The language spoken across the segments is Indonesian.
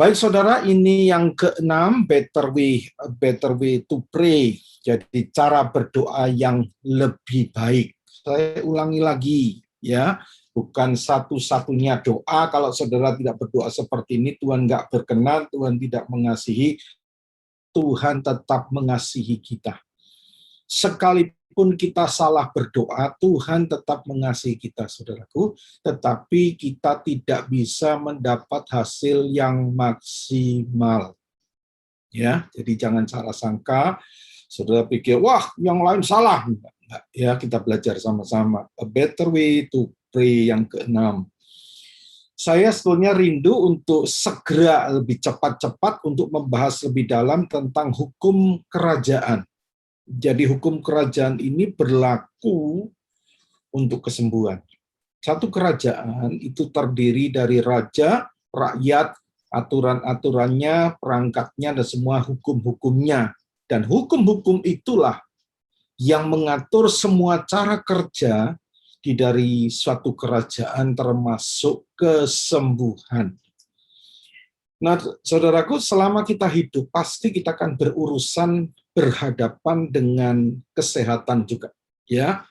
Baik saudara, ini yang keenam, better way to pray. Jadi cara berdoa yang lebih baik. Saya ulangi lagi ya, bukan satu-satunya doa. Kalau saudara tidak berdoa seperti ini, Tuhan nggak berkenan, Tuhan tidak mengasihi, Tuhan tetap mengasihi kita. Sekalipun kita salah berdoa, Tuhan tetap mengasihi kita, saudaraku. Tetapi kita tidak bisa mendapat hasil yang maksimal. Ya, jadi jangan salah sangka. Saudara pikir, wah, yang lain salah. Enggak. Ya, kita belajar sama-sama. A better way to pray yang keenam. Saya sebetulnya rindu untuk segera lebih cepat-cepat untuk membahas lebih dalam tentang hukum kerajaan. Jadi hukum kerajaan ini berlaku untuk kesembuhan. Satu kerajaan itu terdiri dari raja, rakyat, aturan-aturannya, perangkatnya, dan semua hukum-hukumnya. Dan hukum-hukum itulah yang mengatur semua cara kerja dari suatu kerajaan termasuk kesembuhan. Nah, saudaraku, selama kita hidup, pasti kita akan berurusan berhadapan dengan kesehatan juga. Ya,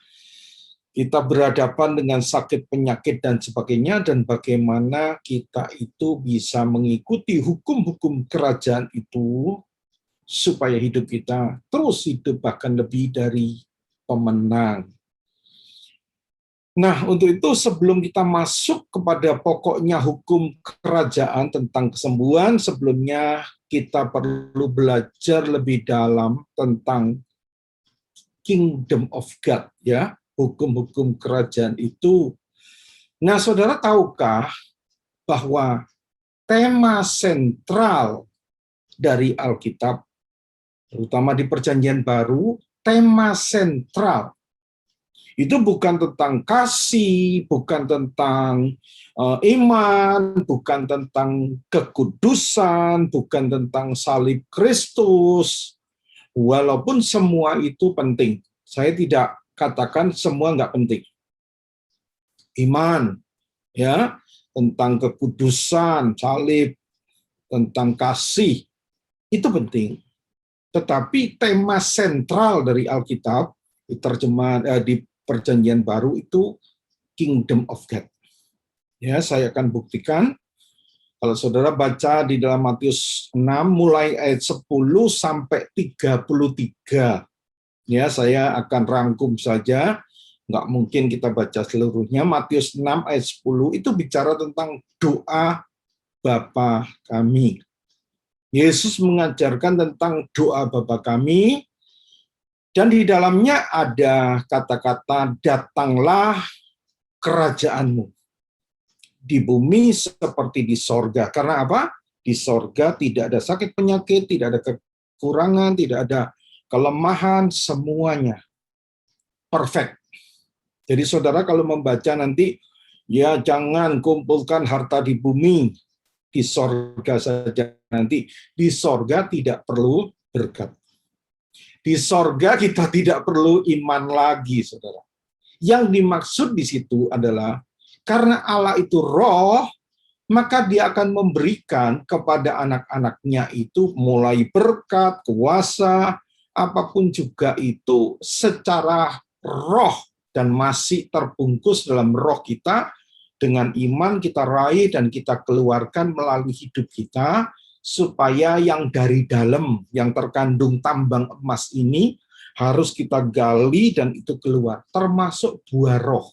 kita berhadapan dengan sakit penyakit dan sebagainya, dan bagaimana kita itu bisa mengikuti hukum-hukum kerajaan itu supaya hidup kita terus hidup bahkan lebih dari pemenang. Nah, untuk itu sebelum kita masuk kepada pokoknya hukum kerajaan tentang kesembuhan, sebelumnya kita perlu belajar lebih dalam tentang Kingdom of God, ya, hukum-hukum kerajaan itu. Nah, saudara tahukah bahwa tema sentral dari Alkitab, terutama di Perjanjian Baru, tema sentral itu bukan tentang kasih, bukan tentang iman, bukan tentang kekudusan, bukan tentang salib Kristus. Walaupun semua itu penting. Saya tidak katakan semua nggak penting. Iman, ya, tentang kekudusan, salib, tentang kasih, itu penting. Tetapi tema sentral dari Alkitab, di terjemahan di Perjanjian Baru itu Kingdom of God. Ya, saya akan buktikan. Kalau saudara baca di dalam Matius 6 mulai ayat 10 sampai 33. Ya, saya akan rangkum saja. Nggak mungkin kita baca seluruhnya. Matius 6 ayat 10 itu bicara tentang doa Bapa kami. Yesus mengajarkan tentang doa Bapa kami, dan di dalamnya ada kata-kata, datanglah kerajaanmu di bumi seperti di sorga. Karena apa? Di sorga tidak ada sakit penyakit, tidak ada kekurangan, tidak ada kelemahan, semuanya perfect. Jadi saudara kalau membaca nanti, ya jangan kumpulkan harta di bumi, di sorga saja. Nanti di sorga tidak perlu berkat. Di sorga kita tidak perlu iman lagi, saudara. Yang dimaksud di situ adalah karena Allah itu roh, maka dia akan memberikan kepada anak-anaknya itu mulai berkat, kuasa, apapun juga itu secara roh dan masih terbungkus dalam roh kita. Dengan iman kita raih dan kita keluarkan melalui hidup kita, supaya yang dari dalam, yang terkandung tambang emas ini, harus kita gali dan itu keluar, termasuk buah roh.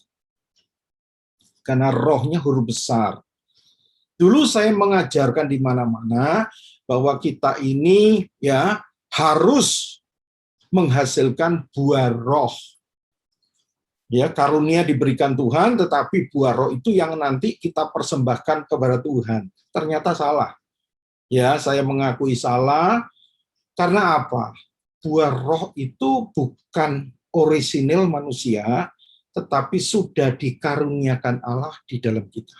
Karena rohnya huruf besar. Dulu saya mengajarkan di mana-mana bahwa kita ini ya harus menghasilkan buah roh. Ya, karunia diberikan Tuhan, tetapi buah roh itu yang nanti kita persembahkan kepada Tuhan. Ternyata salah. Ya, saya mengakui salah. Karena apa? Buah roh itu bukan orisinil manusia, tetapi sudah dikaruniakan Allah di dalam kita.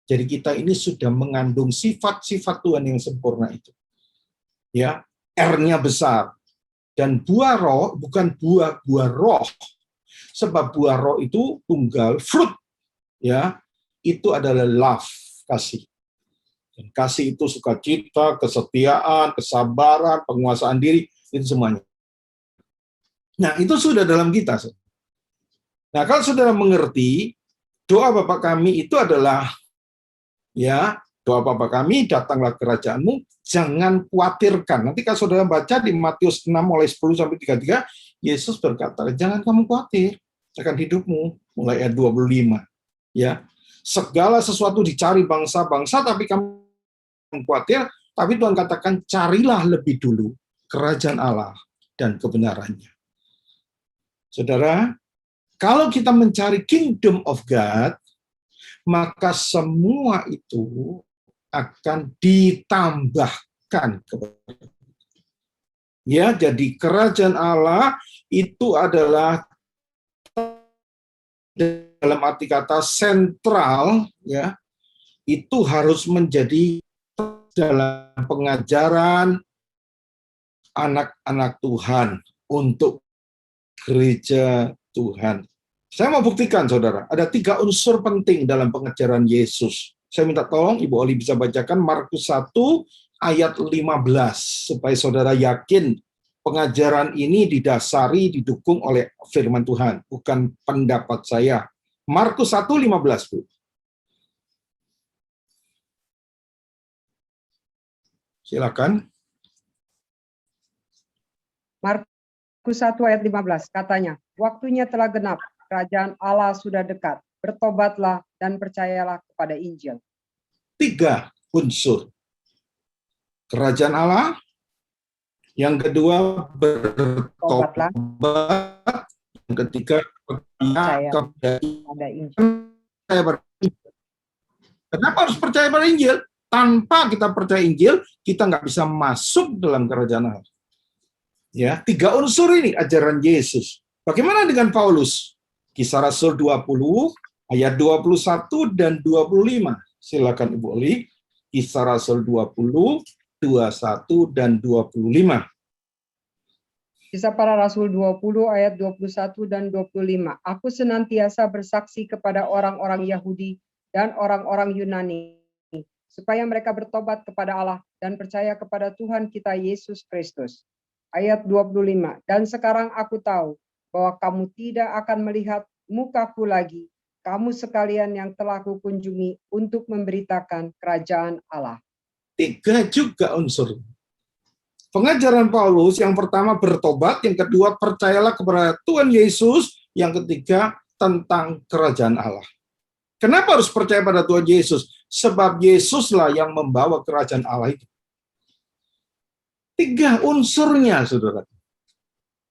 Jadi kita ini sudah mengandung sifat-sifat Tuhan yang sempurna itu. Ya, R-nya besar. Dan buah roh bukan buah roh. Sebab buah roh itu tunggal, fruit, ya, itu adalah love, kasih. Kasih itu sukacita, kesetiaan, kesabaran, penguasaan diri, itu semuanya. Nah, itu sudah dalam kita. Nah, kalau saudara mengerti, doa Bapa kami itu adalah, ya, doa Bapa kami, datanglah kerajaanmu, jangan khawatirkan. Nanti kalau saudara baca di Matius 6 mulai 10 sampai 33, Yesus berkata, jangan kamu khawatir akan hidupmu, mulai ayat 25. Ya, segala sesuatu dicari bangsa-bangsa, tapi kamu khawatir, tapi Tuhan katakan, carilah lebih dulu kerajaan Allah dan kebenarannya. Saudara, kalau kita mencari kingdom of God, maka semua itu akan ditambahkan kepada kita. Ya, jadi kerajaan Allah itu adalah dalam arti kata sentral, ya, itu harus menjadi dalam pengajaran anak-anak Tuhan untuk gereja Tuhan. Saya mau buktikan, saudara, ada 3 unsur penting dalam pengajaran Yesus. Saya minta tolong Ibu Oli bisa bacakan Markus 1 ayat 15, supaya saudara yakin pengajaran ini didasari, didukung oleh firman Tuhan, bukan pendapat saya. Markus 1:15, Bu. Silakan. Markus 1 ayat 15 katanya, waktunya telah genap, kerajaan Allah sudah dekat, bertobatlah dan percayalah kepada Injil. 3 unsur. Kerajaan Allah, yang kedua bertobat, yang ketiga percaya kepada Injil. Kenapa harus percaya pada Injil? Tanpa kita percaya Injil, kita nggak bisa masuk dalam kerajaan Allah. Ya, 3 unsur ini ajaran Yesus. Bagaimana dengan Paulus? Kisah Rasul 20 ayat 21 dan 25. Silakan Ibu Oli. Kisah Rasul 20, 21 dan 25. Kisah Para Rasul 20 ayat 21 dan 25. Aku senantiasa bersaksi kepada orang-orang Yahudi dan orang-orang Yunani, supaya mereka bertobat kepada Allah dan percaya kepada Tuhan kita Yesus Kristus. Ayat 25. Dan sekarang aku tahu bahwa kamu tidak akan melihat mukaku lagi, kamu sekalian yang telah kukunjungi untuk memberitakan kerajaan Allah. 3 juga unsur. Pengajaran Paulus yang pertama bertobat, yang kedua percayalah kepada Tuhan Yesus, yang ketiga tentang kerajaan Allah. Kenapa harus percaya pada Tuhan Yesus? Sebab Yesuslah yang membawa kerajaan Allah itu. 3 unsurnya, saudara.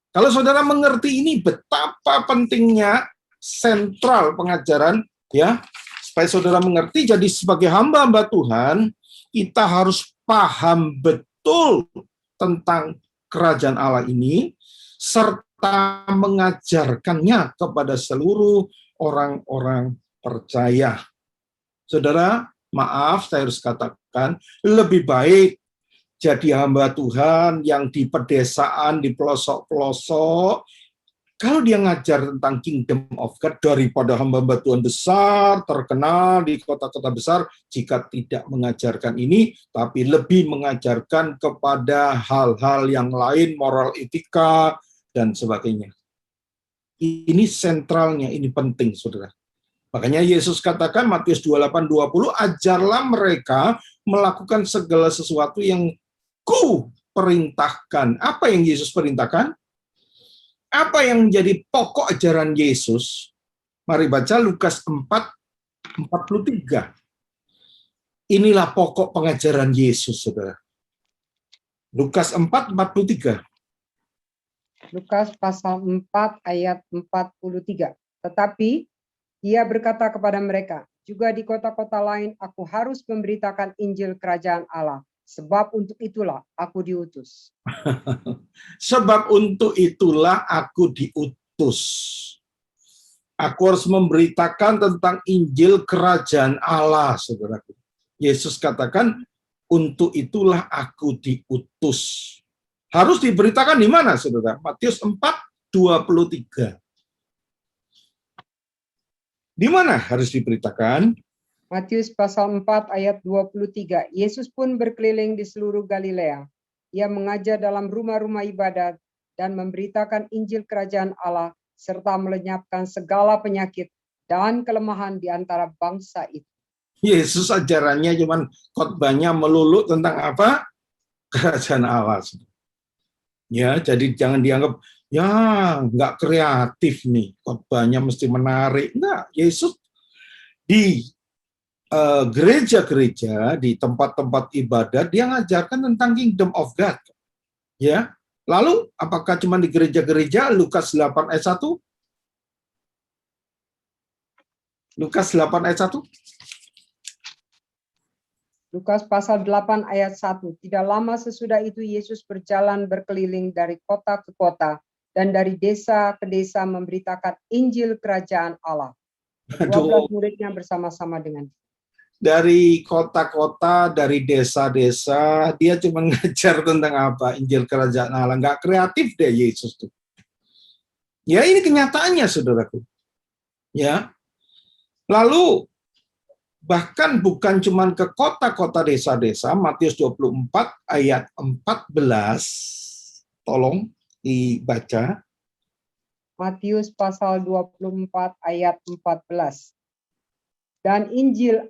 Kalau saudara mengerti ini, betapa pentingnya sentral pengajaran, ya, supaya saudara mengerti. Jadi sebagai hamba-hamba Tuhan, kita harus paham betul tentang kerajaan Allah ini, serta mengajarkannya kepada seluruh orang-orang percaya. Saudara, maaf saya harus katakan, lebih baik jadi hamba Tuhan yang di pedesaan, di pelosok-pelosok, kalau dia ngajar tentang kingdom of God, daripada hamba-hamba Tuhan besar, terkenal di kota-kota besar, jika tidak mengajarkan ini, tapi lebih mengajarkan kepada hal-hal yang lain, moral etika, dan sebagainya. Ini sentralnya, ini penting, saudara. Makanya Yesus katakan, Matius 28:20, ajarlah mereka melakukan segala sesuatu yang ku perintahkan. Apa yang Yesus perintahkan? Apa yang menjadi pokok ajaran Yesus? Mari baca Lukas 4:43. Inilah pokok pengajaran Yesus, saudara. Lukas 4:43. Lukas pasal 4 ayat 43. Tetapi ia berkata kepada mereka, juga di kota-kota lain aku harus memberitakan Injil kerajaan Allah. Sebab untuk itulah aku diutus. Sebab untuk itulah aku diutus. Aku harus memberitakan tentang Injil kerajaan Allah, saudaraku. Yesus katakan, untuk itulah aku diutus. Harus diberitakan di mana, saudara? Matius 4:23. Di mana harus diberitakan? Matius pasal 4 ayat 23. Yesus pun berkeliling di seluruh Galilea. Ia mengajar dalam rumah-rumah ibadat dan memberitakan Injil Kerajaan Allah serta melenyapkan segala penyakit dan kelemahan di antara bangsa itu. Yesus ajarannya cuman khotbahnya melulu tentang apa? Kerajaan Allah. Ya, jadi jangan dianggap ya nggak kreatif nih, khotbahnya mesti menarik. Enggak, Yesus di gereja-gereja, di tempat-tempat ibadat, dia ngajarkan tentang Kingdom of God. Ya, lalu apakah cuma di gereja-gereja? Lukas 8 ayat 1? Lukas 8 ayat 1? Lukas pasal 8 ayat 1. Tidak lama sesudah itu Yesus berjalan berkeliling dari kota ke kota dan dari desa ke desa memberitakan Injil Kerajaan Allah. 12 muridnya bersama-sama dengan dari kota-kota, dari desa-desa, dia cuma ngajar tentang apa? Injil Kerajaan Allah. Nggak kreatif deh Yesus tuh. Ya ini kenyataannya, saudaraku. Ya. Lalu, bahkan bukan cuma ke kota-kota desa-desa, Matius 24 ayat 14, tolong dibaca. Matius pasal 24 ayat 14. Dan Injil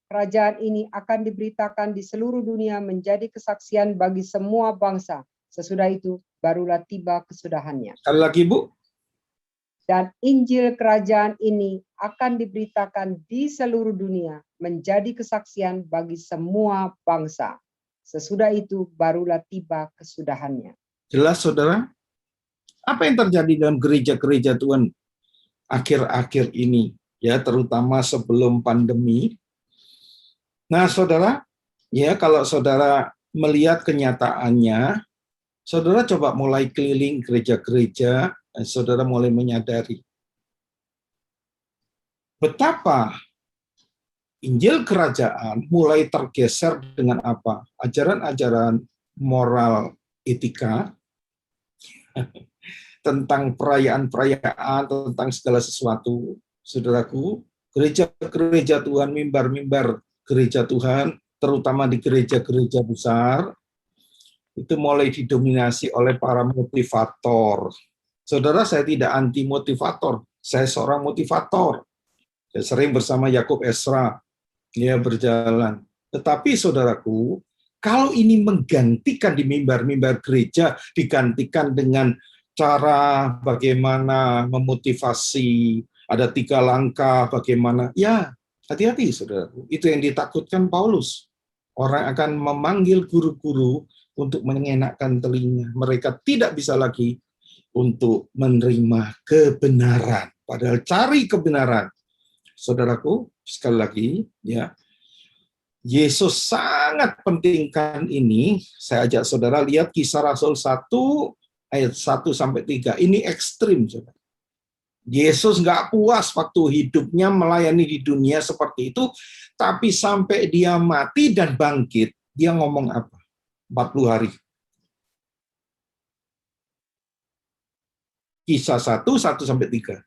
kerajaan ini akan diberitakan di seluruh dunia menjadi kesaksian bagi semua bangsa. Sesudah itu barulah tiba kesudahannya. Sekali lagi, Bu. Dan Injil kerajaan ini akan diberitakan di seluruh dunia menjadi kesaksian bagi semua bangsa. Sesudah itu barulah tiba kesudahannya. Jelas, saudara? Apa yang terjadi dalam gereja-gereja Tuhan akhir-akhir ini? Ya, terutama sebelum pandemi. Nah, saudara, ya kalau saudara melihat kenyataannya, saudara coba mulai keliling gereja-gereja, dan saudara mulai menyadari betapa Injil Kerajaan mulai tergeser dengan apa? Ajaran-ajaran moral etika, tentang perayaan-perayaan, tentang segala sesuatu. Saudaraku, gereja-gereja Tuhan, mimbar-mimbar gereja Tuhan, terutama di gereja-gereja besar, itu mulai didominasi oleh para motivator. Saudara, saya tidak anti motivator, saya seorang motivator. Saya sering bersama Yakub Esra, dia berjalan. Tetapi saudaraku, kalau ini menggantikan di mimbar-mimbar gereja, digantikan dengan cara bagaimana memotivasi, ada 3 langkah bagaimana, ya hati-hati saudaraku. Itu yang ditakutkan Paulus. Orang akan memanggil guru-guru untuk menyenangkan telinga. Mereka tidak bisa lagi untuk menerima kebenaran. Padahal cari kebenaran. Saudaraku, sekali lagi, ya, Yesus sangat pentingkan ini. Saya ajak saudara lihat Kisah Rasul 1 ayat 1-3. Ini ekstrim, saudara. Yesus nggak puas waktu hidupnya melayani di dunia seperti itu, tapi sampai dia mati dan bangkit, dia ngomong apa? 40 hari. Kisah 1:1-3.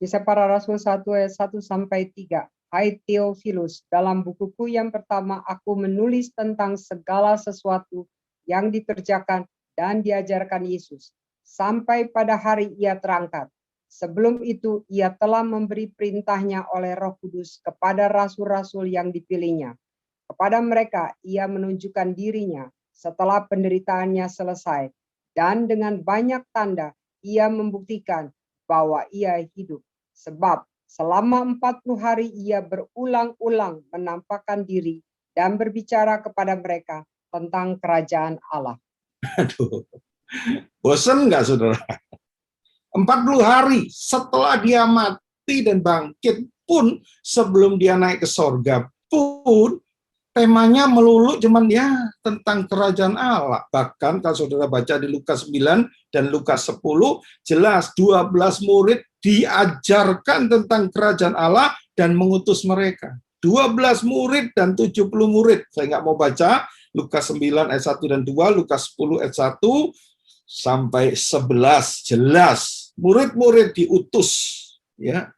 Kisah Para Rasul 1 ayat 1-3. Hai Theophilus, dalam bukuku yang pertama aku menulis tentang segala sesuatu yang dikerjakan dan diajarkan Yesus, sampai pada hari ia terangkat. Sebelum itu ia telah memberi perintahnya oleh Roh Kudus kepada rasul-rasul yang dipilihnya. Kepada mereka ia menunjukkan dirinya setelah penderitaannya selesai, dan dengan banyak tanda ia membuktikan bahwa ia hidup. Sebab selama 40 hari ia berulang-ulang menampakkan diri dan berbicara kepada mereka tentang kerajaan Allah. Aduh, bosan nggak saudara? 40 hari setelah dia mati dan bangkit pun, sebelum dia naik ke sorga pun, temanya melulu cuman ya tentang kerajaan Allah. Bahkan kalau saudara baca di Lukas 9 dan Lukas 10, jelas 12 murid diajarkan tentang kerajaan Allah dan mengutus mereka. 12 murid dan 70 murid. Saya nggak mau baca Lukas 9 ayat 1 dan 2, Lukas 10 ayat 1 sampai 11, jelas murid-murid diutus, ya.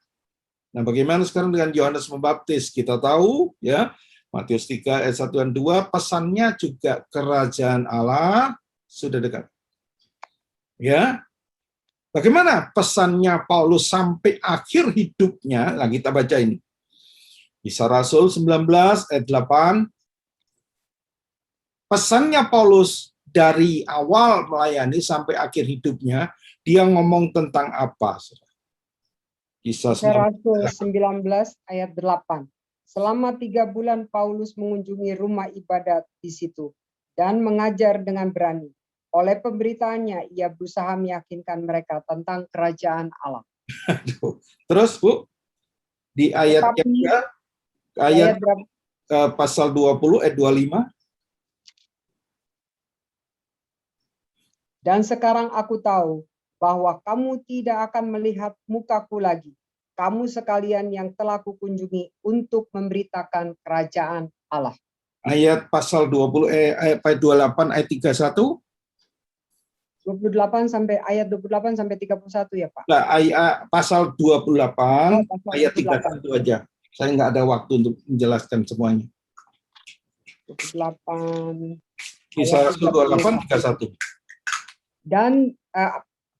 Nah, bagaimana sekarang dengan Yohanes Pembaptis? Kita tahu ya, Matius 3 ayat 1 dan 2, pesannya juga kerajaan Allah sudah dekat. Ya. Bagaimana pesannya Paulus sampai akhir hidupnya? Nah, kita baca ini. Kisah Rasul 19 ayat 8. Pesannya Paulus dari awal melayani sampai akhir hidupnya, dia ngomong tentang apa? Kisah Rasul 19 ayat 8. Selama 3 bulan Paulus mengunjungi rumah ibadat di situ dan mengajar dengan berani. Oleh pemberitaannya, ia berusaha meyakinkan mereka tentang kerajaan Allah. Terus, Bu, di ayat ayat pasal 20 ayat 25. Dan sekarang aku tahu bahwa kamu tidak akan melihat mukaku lagi. Kamu sekalian yang telah kukunjungi untuk memberitakan kerajaan Allah. Ayat pasal 20 ayat 28 ayat 31. 28 sampai ayat 28 sampai 31 ya, Pak. Nah, pasal 28 ayat 31 aja. Saya nggak ada waktu untuk menjelaskan semuanya. 28 Kisah Rasul 28 31. Dan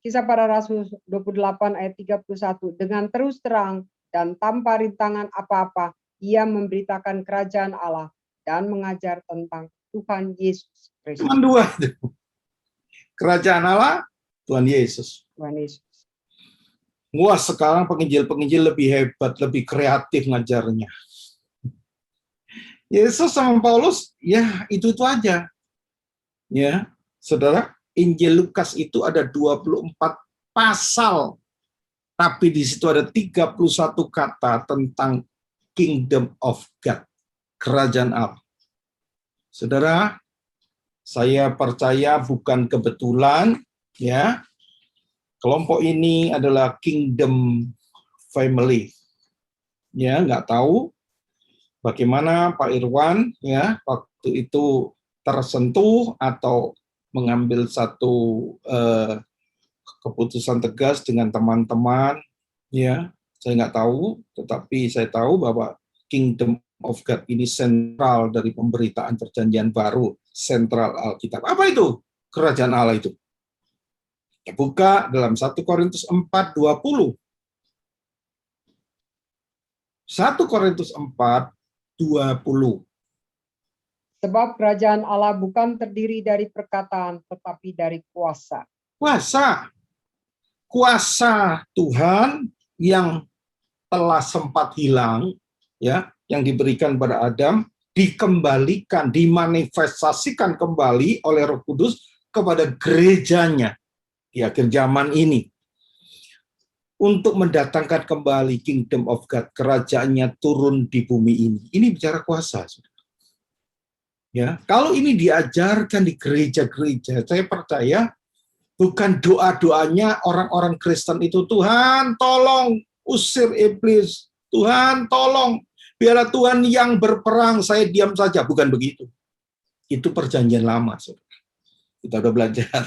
Kisah Para Rasul 28 ayat 31, dengan terus terang dan tanpa rintangan apa-apa, ia memberitakan kerajaan Allah dan mengajar tentang Tuhan Yesus Kristus. Cuma dua itu. Kerajaan Allah, Tuhan Yesus. Tuhan Yesus. Wah, sekarang penginjil-penginjil lebih hebat, lebih kreatif ngajarnya. Yesus sama Paulus, ya itu aja. Ya, saudara, Injil Lukas itu ada 24 pasal, tapi di situ ada 31 kata tentang Kingdom of God, kerajaan Allah. Saudara, saya percaya bukan kebetulan, ya, kelompok ini adalah Kingdom Family. Ya, nggak tahu bagaimana Pak Irwan, ya, waktu itu tersentuh atau mengambil satu keputusan tegas dengan teman-teman, ya, saya nggak tahu, tetapi saya tahu bahwa Kingdom of God ini sentral dari pemberitaan perjanjian baru, sentral Alkitab. Apa itu kerajaan Allah itu? Kita buka dalam 1 Korintus 4:20. 1 Korintus 4:20. Sebab kerajaan Allah bukan terdiri dari perkataan, tetapi dari kuasa. Kuasa. Kuasa Tuhan yang telah sempat hilang, ya, yang diberikan pada Adam, dikembalikan, dimanifestasikan kembali oleh Roh Kudus kepada gerejanya di akhir zaman ini. Untuk mendatangkan kembali Kingdom of God, kerajaannya turun di bumi ini. Ini bicara kuasa. Ya, kalau ini diajarkan di gereja-gereja, saya percaya bukan doa-doanya orang-orang Kristen itu, Tuhan tolong usir iblis, Tuhan tolong biarlah Tuhan yang berperang, saya diam saja. Bukan begitu. Itu perjanjian lama, saudara. Kita udah belajar.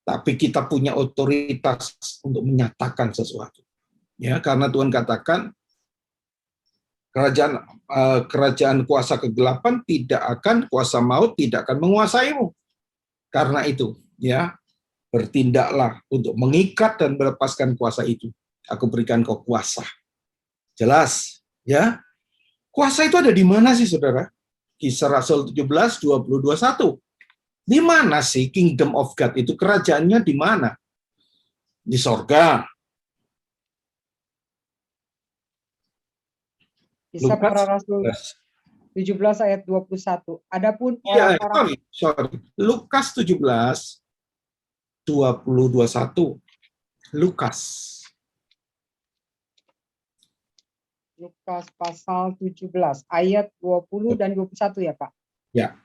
Tapi kita punya otoritas untuk menyatakan sesuatu. Ya, karena Tuhan katakan kerajaan kuasa kegelapan tidak akan, kuasa maut tidak akan menguasaimu. Karena itu, ya, bertindaklah untuk mengikat dan melepaskan kuasa itu. Aku berikan kau kuasa. Jelas, ya. Kuasa itu ada di mana sih, saudara? Kisah Rasul 17, 20, 21. Di mana sih Kingdom of God itu? Kerajaannya di mana? Di sorga. Kisah Para Rasul 17 ayat 21. Adapun orang-orang Lukas 17 20 21. Lukas pasal 17 ayat 20 dan 21 ya, Pak. Ya.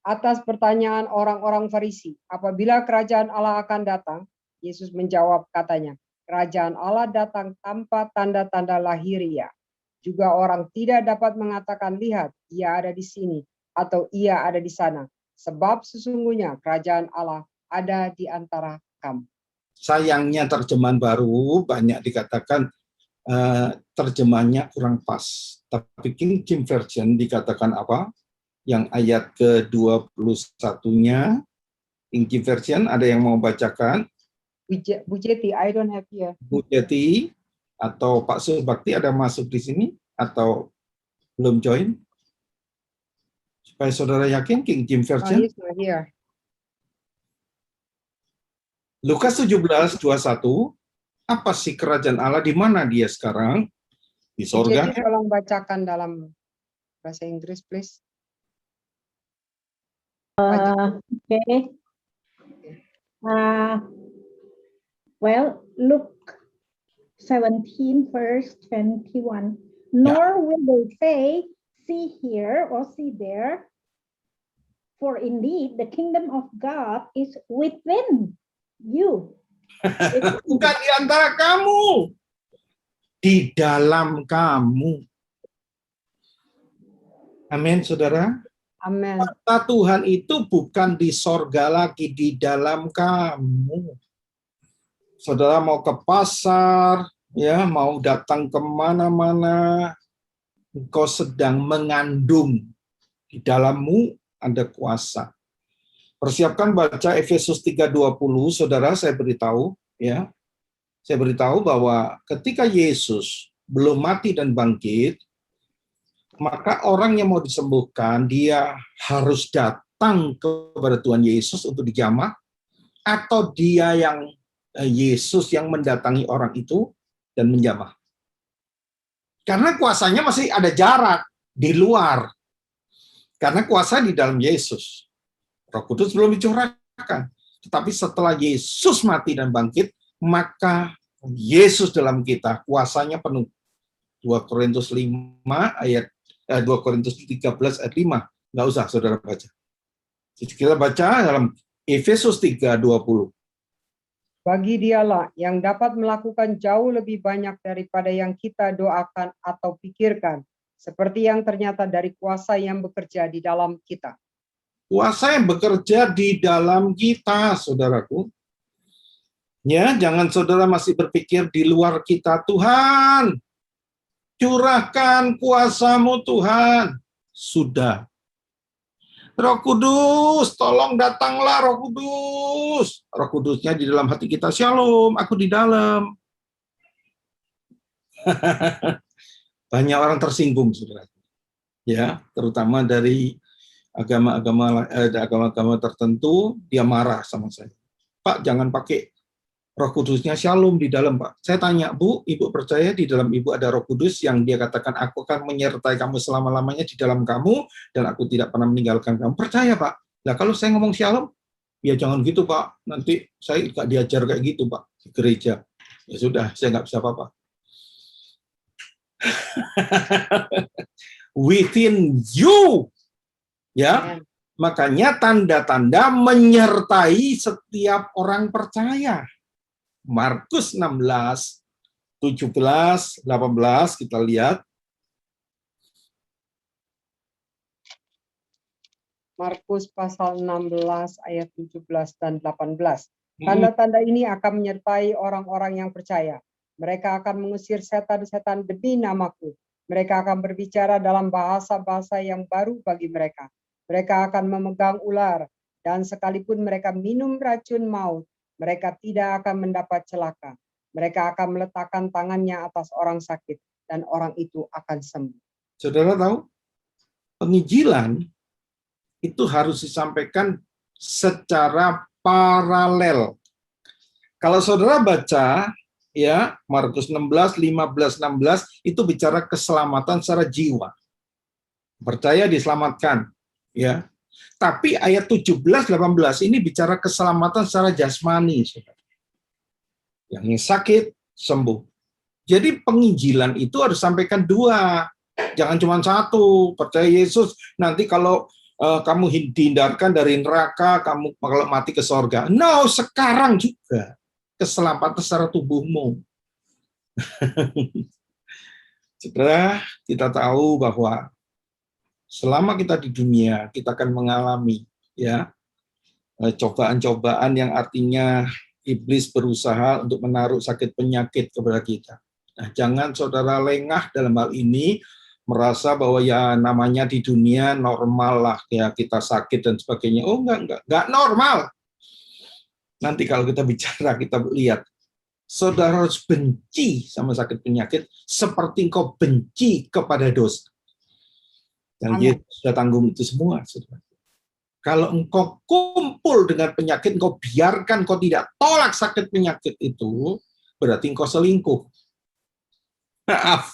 Atas pertanyaan orang-orang Farisi, apabila kerajaan Allah akan datang, Yesus menjawab katanya, kerajaan Allah datang tanpa tanda-tanda lahiriah. Juga orang tidak dapat mengatakan, lihat, ia ada di sini, atau ia ada di sana. Sebab sesungguhnya kerajaan Allah ada di antara kamu. Sayangnya terjemahan baru banyak dikatakan terjemahnya kurang pas. Tapi King James Version dikatakan apa? Yang ayat ke-21-nya, King James Version, ada yang mau bacakan? Bu Jeti, I don't have here. Bu Jeti atau Pak Subakti ada masuk di sini atau belum join? Supaya saudara yakin King James Version. He's not here. Lukas 17:21, apa sih kerajaan Allah, di mana dia sekarang? Di sorga. Jadi tolong bacakan dalam bahasa Inggris, please. Okay. Well, Luke 17, verse 21. Nor will they say, see here or see there, for indeed the kingdom of God is within you. Bukan di antara kamu, di dalam kamu. Amin, saudara. Amin. Kata Tuhan itu bukan di sorga lagi, di dalam kamu. Saudara mau ke pasar, ya, mau datang kemana-mana, engkau sedang mengandung. Di dalammu ada kuasa. Persiapkan baca Efesus 3:20, saudara, saya beritahu, ya. Saya beritahu bahwa ketika Yesus belum mati dan bangkit, maka orang yang mau disembuhkan, dia harus datang kepada Tuhan Yesus untuk dijamah, atau dia yang Yesus yang mendatangi orang itu dan menjamah. Karena kuasanya masih ada jarak di luar. Karena kuasa di dalam Yesus. Roh Kudus belum dicurahkan. Tetapi setelah Yesus mati dan bangkit, maka Yesus dalam kita, kuasanya penuh. 2 Korintus 13 ayat 5. Nggak usah saudara baca. Kita baca dalam Efesus 3:20. Bagi dialah yang dapat melakukan jauh lebih banyak daripada yang kita doakan atau pikirkan, seperti yang ternyata dari kuasa yang bekerja di dalam kita. Kuasa yang bekerja di dalam kita, saudaraku. Ya, jangan saudara masih berpikir di luar kita. Tuhan, curahkan kuasa-Mu Tuhan. Sudah. Roh Kudus, tolong datanglah Roh Kudus. Roh Kudusnya di dalam hati kita. Shalom, aku di dalam. Banyak orang tersinggung, saudara. Ya, terutama dari agama-agama tertentu, dia marah sama saya. Pak, jangan pakai Roh Kudusnya Shalom di dalam, Pak. Saya tanya, Bu, Ibu percaya di dalam Ibu ada Roh Kudus yang dia katakan, aku akan menyertai kamu selama-lamanya di dalam kamu, dan aku tidak pernah meninggalkan kamu. Percaya, Pak. Nah, kalau saya ngomong Shalom, ya jangan gitu, Pak. Nanti saya nggak diajar kayak gitu, Pak, di gereja. Ya sudah, saya nggak bisa apa-apa. Within you. Ya, makanya tanda-tanda menyertai setiap orang percaya. Markus 16, 17, 18, kita lihat. Markus pasal 16 ayat 17 dan 18. Tanda-tanda ini akan menyertai orang-orang yang percaya. Mereka akan mengusir setan-setan demi namaku. Mereka akan berbicara dalam bahasa-bahasa yang baru bagi mereka. Mereka akan memegang ular, dan sekalipun mereka minum racun maut, mereka tidak akan mendapat celaka. Mereka akan meletakkan tangannya atas orang sakit, dan orang itu akan sembuh. Saudara tahu, penginjilan itu harus disampaikan secara paralel. Kalau saudara baca, ya, Markus 16, 15, 16, itu bicara keselamatan secara jiwa. Percaya diselamatkan. Ya, tapi ayat 17, 18 ini bicara keselamatan secara jasmani. Yang sakit, sembuh. Jadi penginjilan itu harus sampaikan dua. Jangan cuma satu. Percaya Yesus, nanti kalau kamu dihindarkan dari neraka, kamu kalau mati ke sorga. No, sekarang juga. Keselamatan secara tubuhmu. Saudara, kita tahu bahwa selama kita di dunia, kita akan mengalami ya cobaan-cobaan yang artinya iblis berusaha untuk menaruh sakit penyakit kepada kita. Nah, jangan saudara lengah dalam hal ini, merasa bahwa ya namanya di dunia normal lah, ya kita sakit dan sebagainya. Oh enggak normal. Nanti kalau kita bicara, kita lihat, saudara harus benci sama sakit penyakit seperti engkau benci kepada dosa. Dan Yesus sudah tanggung itu semua, saudara. Kalau engkau kumpul dengan penyakit, engkau biarkan, engkau tidak tolak sakit penyakit itu, berarti engkau selingkuh. Maaf.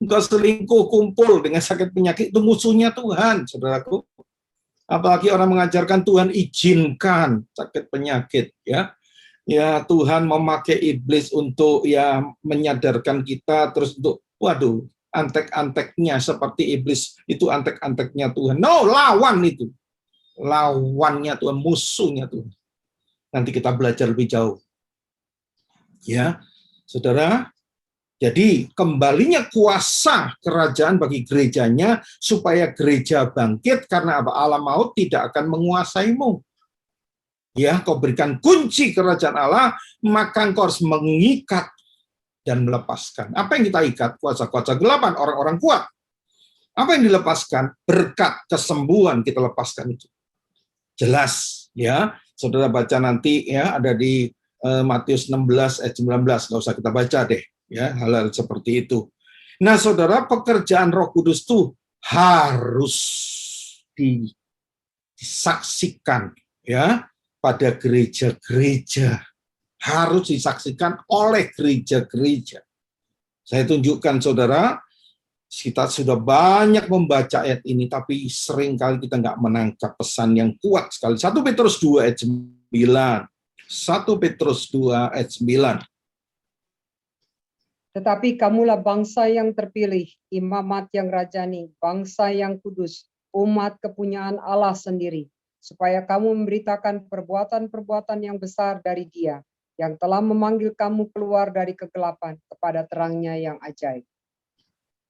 Engkau selingkuh, kumpul dengan sakit penyakit, itu musuhnya Tuhan, saudaraku. Apalagi orang mengajarkan Tuhan izinkan sakit penyakit, ya. Ya, Tuhan memakai iblis untuk ya menyadarkan kita, terus untuk, waduh, antek-anteknya seperti iblis, itu antek-anteknya Tuhan. No, lawan itu. Lawannya Tuhan, musuhnya Tuhan. Nanti kita belajar lebih jauh. Ya, saudara, jadi kembalinya kuasa kerajaan bagi gerejanya supaya gereja bangkit karena apa? Alam maut tidak akan menguasaimu. Ya, kau berikan kunci kerajaan Allah, maka engkau harus mengikat dan melepaskan. Apa yang kita ikat? Kuasa-kuasa gelapan, orang-orang kuat. Apa yang dilepaskan? Berkat, kesembuhan kita lepaskan itu. Jelas, ya. Saudara baca nanti ya, ada di Matius 16 ayat 19, nggak usah kita baca deh. Ya, hal-hal seperti itu. Nah, saudara, pekerjaan Roh Kudus itu harus disaksikan ya pada gereja-gereja, harus disaksikan oleh gereja-gereja. Saya tunjukkan, saudara, kita sudah banyak membaca ayat ini, tapi seringkali kita nggak menangkap pesan yang kuat sekali. 1 Petrus 2 ayat 9. 1 Petrus 2 ayat 9. Tetapi kamulah bangsa yang terpilih, imamat yang rajani, bangsa yang kudus, umat kepunyaan Allah sendiri, supaya kamu memberitakan perbuatan-perbuatan yang besar dari Dia, yang telah memanggil kamu keluar dari kegelapan kepada terangnya yang ajaib.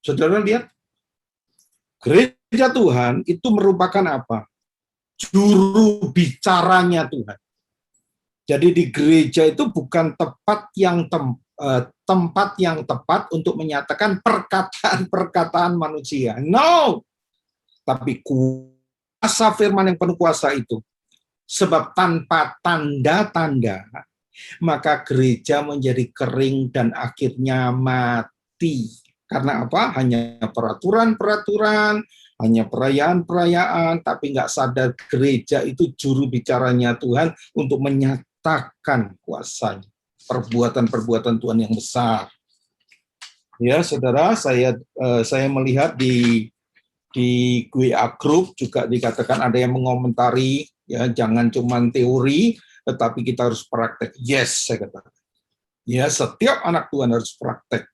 Saudara lihat, gereja Tuhan itu merupakan apa? Juru bicaranya Tuhan. Jadi di gereja itu bukan tempat yang tepat untuk menyatakan perkataan-perkataan manusia. No! Tapi kuasa firman yang penuh kuasa itu. Sebab tanpa tanda-tanda, maka gereja menjadi kering dan akhirnya mati. Karena apa? Hanya peraturan-peraturan, hanya perayaan-perayaan, tapi nggak sadar gereja itu juru bicaranya Tuhan untuk menyatakan kuasanya. Perbuatan-perbuatan Tuhan yang besar. Ya, saudara, saya melihat di WA Group juga dikatakan ada yang mengomentari, ya jangan cuma teori, tetapi kita harus praktek. Yes, saya katakan. Ya, setiap anak Tuhan harus praktek.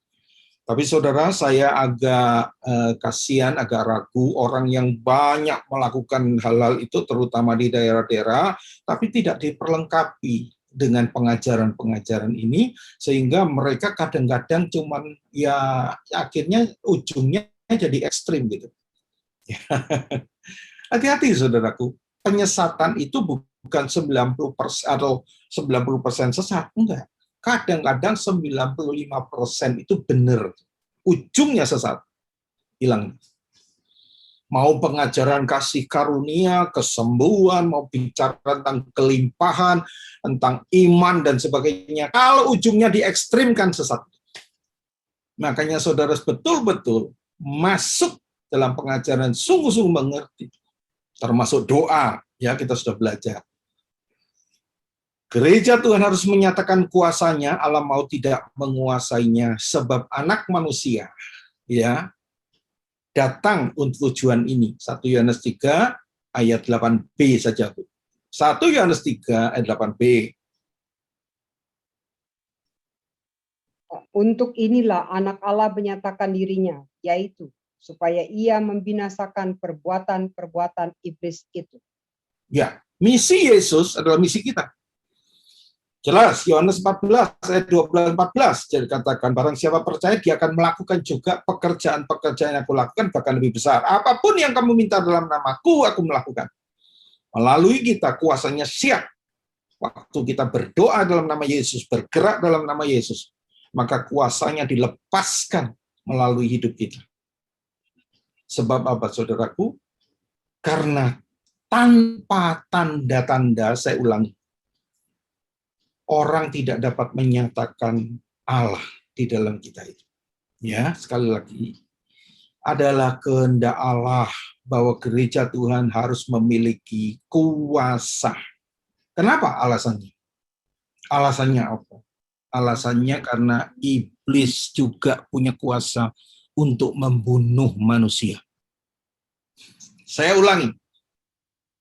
Tapi saudara, saya agak kasihan, agak ragu orang yang banyak melakukan hal-hal itu, terutama di daerah-daerah, tapi tidak diperlengkapi dengan pengajaran-pengajaran ini, sehingga mereka kadang-kadang cuman ya akhirnya ujungnya jadi ekstrim gitu. Hati-hati saudaraku, penyesatan itu bukan 90% atau 90% sesat, enggak. Kadang-kadang 95% itu benar. Ujungnya sesat. Hilang. Mau pengajaran kasih karunia, kesembuhan, mau bicara tentang kelimpahan, tentang iman dan sebagainya. Kalau ujungnya diekstrimkan sesat. Makanya saudara betul-betul masuk dalam pengajaran sungguh-sungguh mengerti. Termasuk doa, ya kita sudah belajar. Gereja Tuhan harus menyatakan kuasanya, alam maut tidak menguasainya, sebab anak manusia ya datang untuk tujuan ini. 1 Yohanes 3 ayat 8b saja, Bu. 1 Yohanes 3 ayat 8b. Untuk inilah anak Allah menyatakan dirinya, yaitu supaya ia membinasakan perbuatan-perbuatan iblis itu. Ya, misi Yesus adalah misi kita. Jelas, Yohanes 14 ayat 12-14, jadi katakan barang siapa percaya dia akan melakukan juga pekerjaan-pekerjaan yang aku lakukan, bahkan lebih besar. Apapun yang kamu minta dalam namaku, aku melakukan. Melalui kita, kuasanya siap. Waktu kita berdoa dalam nama Yesus, bergerak dalam nama Yesus, maka kuasanya dilepaskan melalui hidup kita. Sebab apa, saudaraku? Karena tanpa tanda-tanda, saya ulangi, orang tidak dapat menyatakan Allah di dalam kita itu. Ya, sekali lagi, adalah kehendak Allah bahwa gereja Tuhan harus memiliki kuasa. Kenapa alasannya? Alasannya apa? Alasannya karena iblis juga punya kuasa untuk membunuh manusia. Saya ulangi.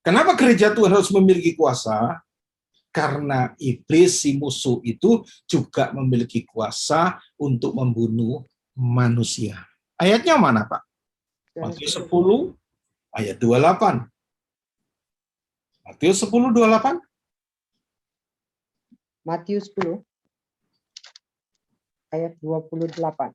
Kenapa gereja Tuhan harus memiliki kuasa? Karena iblis, si musuh itu juga memiliki kuasa untuk membunuh manusia. Ayatnya mana, Pak? Matius 10 ayat 28. Matius 10 28. Matius 10 ayat 28.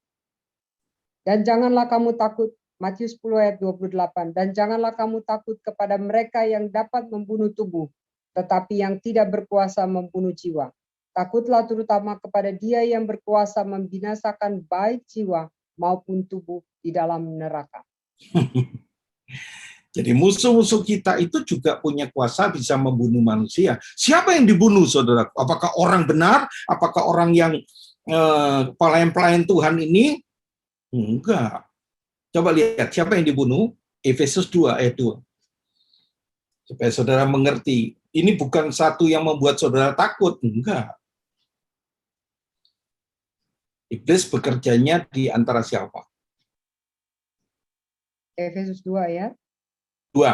Dan janganlah kamu takut, Matius 10 ayat 28, dan janganlah kamu takut kepada mereka yang dapat membunuh tubuh, tetapi yang tidak berkuasa membunuh jiwa. Takutlah terutama kepada Dia yang berkuasa membinasakan baik jiwa maupun tubuh di dalam neraka. Jadi musuh-musuh kita itu juga punya kuasa bisa membunuh manusia. Siapa yang dibunuh, saudara? Apakah orang benar? Apakah orang yang pelayan-pelayan Tuhan ini? Enggak. Coba lihat, siapa yang dibunuh? Efesus 2 ayat 2. Supaya saudara mengerti, ini bukan satu yang membuat saudara takut. Enggak. Iblis bekerjanya di antara siapa? Efesus 2 ayat 2.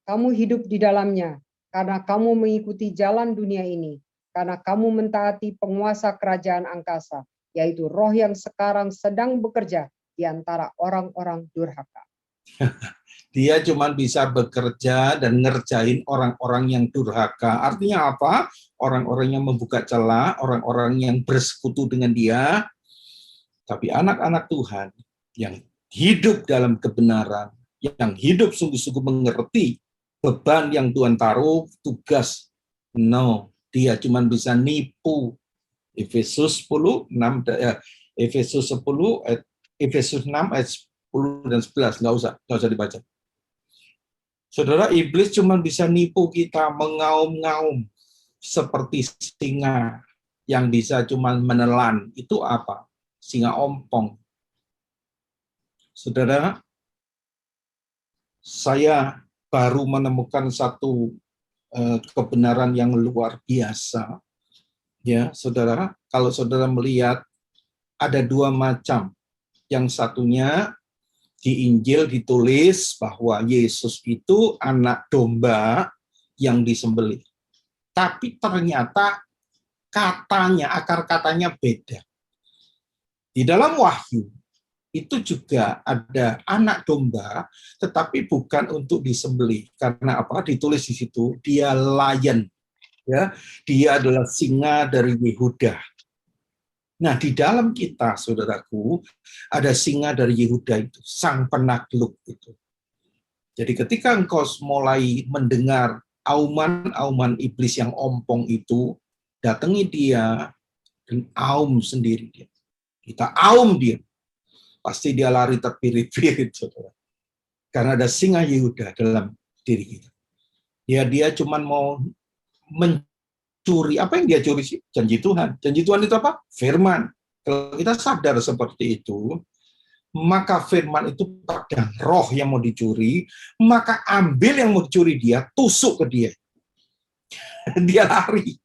Kamu hidup di dalamnya, karena kamu mengikuti jalan dunia ini, karena kamu mentaati penguasa kerajaan angkasa, yaitu roh yang sekarang sedang bekerja di antara orang-orang durhaka. Dia cuma bisa bekerja dan ngerjain orang-orang yang durhaka. Artinya apa? Orang-orang yang membuka celah, orang-orang yang bersekutu dengan dia. Tapi anak-anak Tuhan yang hidup dalam kebenaran, yang hidup sungguh-sungguh mengerti beban yang Tuhan taruh, tugas. No, dia cuma bisa nipu. Efesus 10, 6, Efesus 10, Efesus 6 ayat 10 dan 11, nggak usah dibaca. Saudara, iblis cuma bisa nipu kita, mengaum-ngaum seperti singa yang bisa cuma menelan. Itu apa? Singa ompong. Saudara, saya baru menemukan satu kebenaran yang luar biasa. Ya, saudara, kalau saudara melihat ada dua macam. Yang satunya di Injil ditulis bahwa Yesus itu anak domba yang disembelih. Tapi ternyata katanya, akar katanya beda. Di dalam Wahyu itu juga ada anak domba, tetapi bukan untuk disembelih. Karena apa? Ditulis di situ, dia lion. Ya, dia adalah singa dari Yehuda. Nah, di dalam kita, saudaraku, ada singa dari Yehuda itu, sang penakluk itu. Jadi ketika engkau mulai mendengar auman-auman iblis yang ompong itu, datangi dia dan aum sendiri dia. Kita aum dia. Pasti dia lari terpirit-pirit, saudara. Karena ada singa Yehuda dalam diri kita. Dia cuma mau mencuri. Apa yang dia curi sih? Janji Tuhan. Janji Tuhan itu apa? Firman. Kalau kita sadar seperti itu, maka firman itu pedang roh yang mau dicuri, maka ambil yang mau dicuri dia, tusuk ke dia. Dia lari.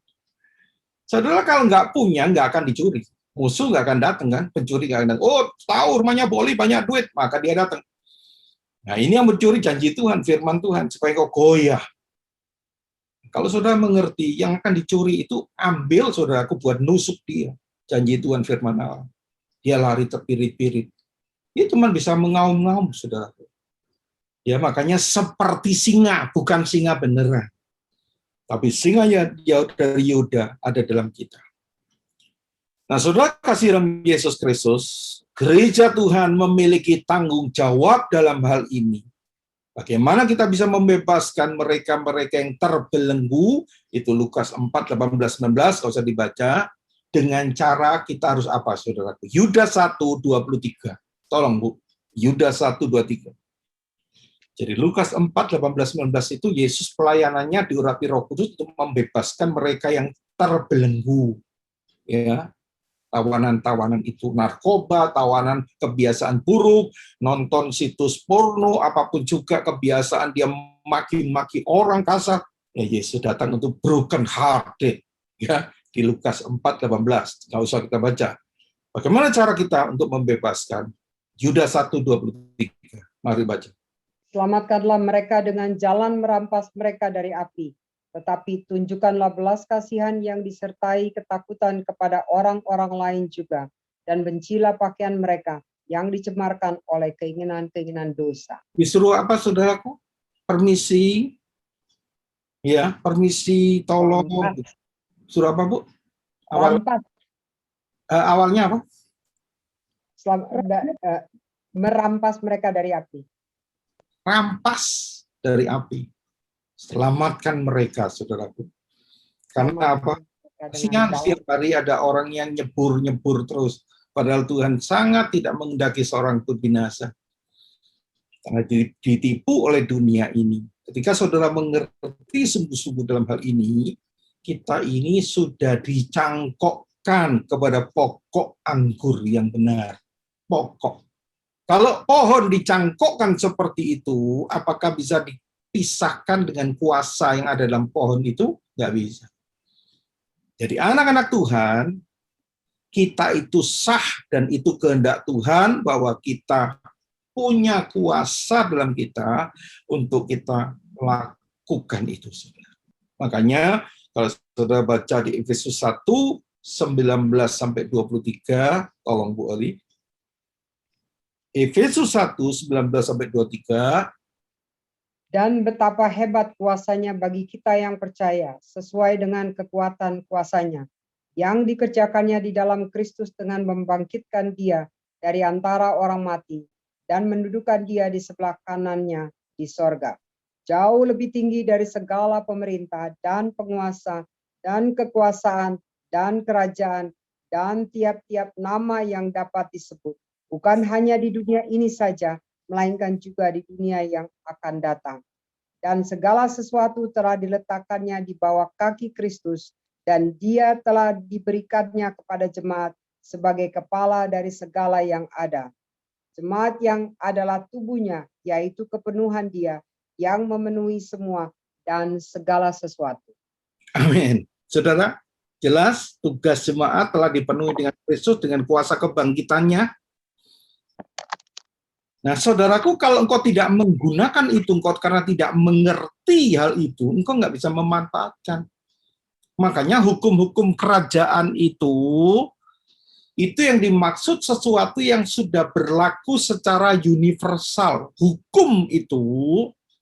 Saudara, kalau nggak punya, nggak akan dicuri. Musuh nggak akan datang kan, pencuri nggak akan datang. Oh, tahu rumahnya Boli banyak duit, maka dia datang. Nah, ini yang mencuri janji Tuhan, firman Tuhan, supaya kau goyah. Kalau saudara mengerti, yang akan dicuri itu ambil saudaraku buat nusuk dia. Janji Tuhan firman Allah. Dia lari terpirit-pirit. Dia cuma bisa mengaum-ngaum, saudaraku. Ya, makanya seperti singa, bukan singa beneran. Tapi singa dari Yehuda ada dalam kita. Nah, saudara kasih dalam Yesus Kristus, gereja Tuhan memiliki tanggung jawab dalam hal ini. Bagaimana kita bisa membebaskan mereka-mereka yang terbelenggu, itu Lukas 4, 18, 19, kalau usah dibaca. dengan cara kita harus apa, saudaraku? Yudas 1:23. Tolong, Bu. Yudas 1:23. Jadi Lukas 4:18-19 itu Yesus pelayanannya diurapi Roh Kudus untuk membebaskan mereka yang terbelenggu. Ya, tawanan-tawanan itu narkoba, tawanan kebiasaan buruk, nonton situs porno, apapun juga kebiasaan dia maki-maki orang kasar. Ya, Yesus datang untuk broken hearted. Ya, di Lukas 4:18. Nggak usah kita baca. Bagaimana cara kita untuk membebaskan? Yudas 1:23. Mari baca. Selamatkanlah mereka dengan jalan merampas mereka dari api. Tetapi tunjukkanlah belas kasihan yang disertai ketakutan kepada orang-orang lain juga. Dan bencilah pakaian mereka yang dicemarkan oleh keinginan-keinginan dosa. Disuruh apa, saudaraku? Permisi. Ya, permisi, tolong. Suruh apa, Bu? Awalnya apa? Merampas mereka dari api. Rampas dari api. Selamatkan mereka, saudaraku. Karena apa? Kasihan setiap hari ada orang yang nyebur-nyebur terus. Padahal Tuhan sangat tidak menghendaki seorang pun binasa. Karena ditipu oleh dunia ini. Ketika saudara mengerti sungguh-sungguh dalam hal ini, kita ini sudah dicangkokkan kepada pokok anggur yang benar. Pokok. Kalau pohon dicangkokkan seperti itu, apakah bisa dipisahkan dengan kuasa yang ada dalam pohon itu? Nggak bisa. Jadi anak-anak Tuhan, kita itu sah dan itu kehendak Tuhan bahwa kita punya kuasa dalam kita untuk kita lakukan itu. Makanya kalau saudara baca di Efesus 1:19-23, tolong Bu Oli. Efesus 1:19-23. Dan betapa hebat kuasanya bagi kita yang percaya, sesuai dengan kekuatan kuasanya, yang dikerjakannya di dalam Kristus dengan membangkitkan dia dari antara orang mati, dan mendudukan dia di sebelah kanannya di sorga. Jauh lebih tinggi dari segala pemerintah dan penguasa dan kekuasaan dan kerajaan dan tiap-tiap nama yang dapat disebut. Bukan hanya di dunia ini saja, melainkan juga di dunia yang akan datang. Dan segala sesuatu telah diletakkannya di bawah kaki Kristus, dan dia telah diberikannya kepada jemaat sebagai kepala dari segala yang ada. Jemaat yang adalah tubuhnya, yaitu kepenuhan dia, yang memenuhi semua dan segala sesuatu. Amin. Saudara, jelas tugas jemaat telah dipenuhi dengan Kristus, dengan kuasa kebangkitannya. Nah, saudaraku, kalau engkau tidak menggunakan itu, engkau karena tidak mengerti hal itu, engkau nggak bisa memanfaatkan. Makanya hukum-hukum kerajaan itu yang dimaksud sesuatu yang sudah berlaku secara universal. Hukum itu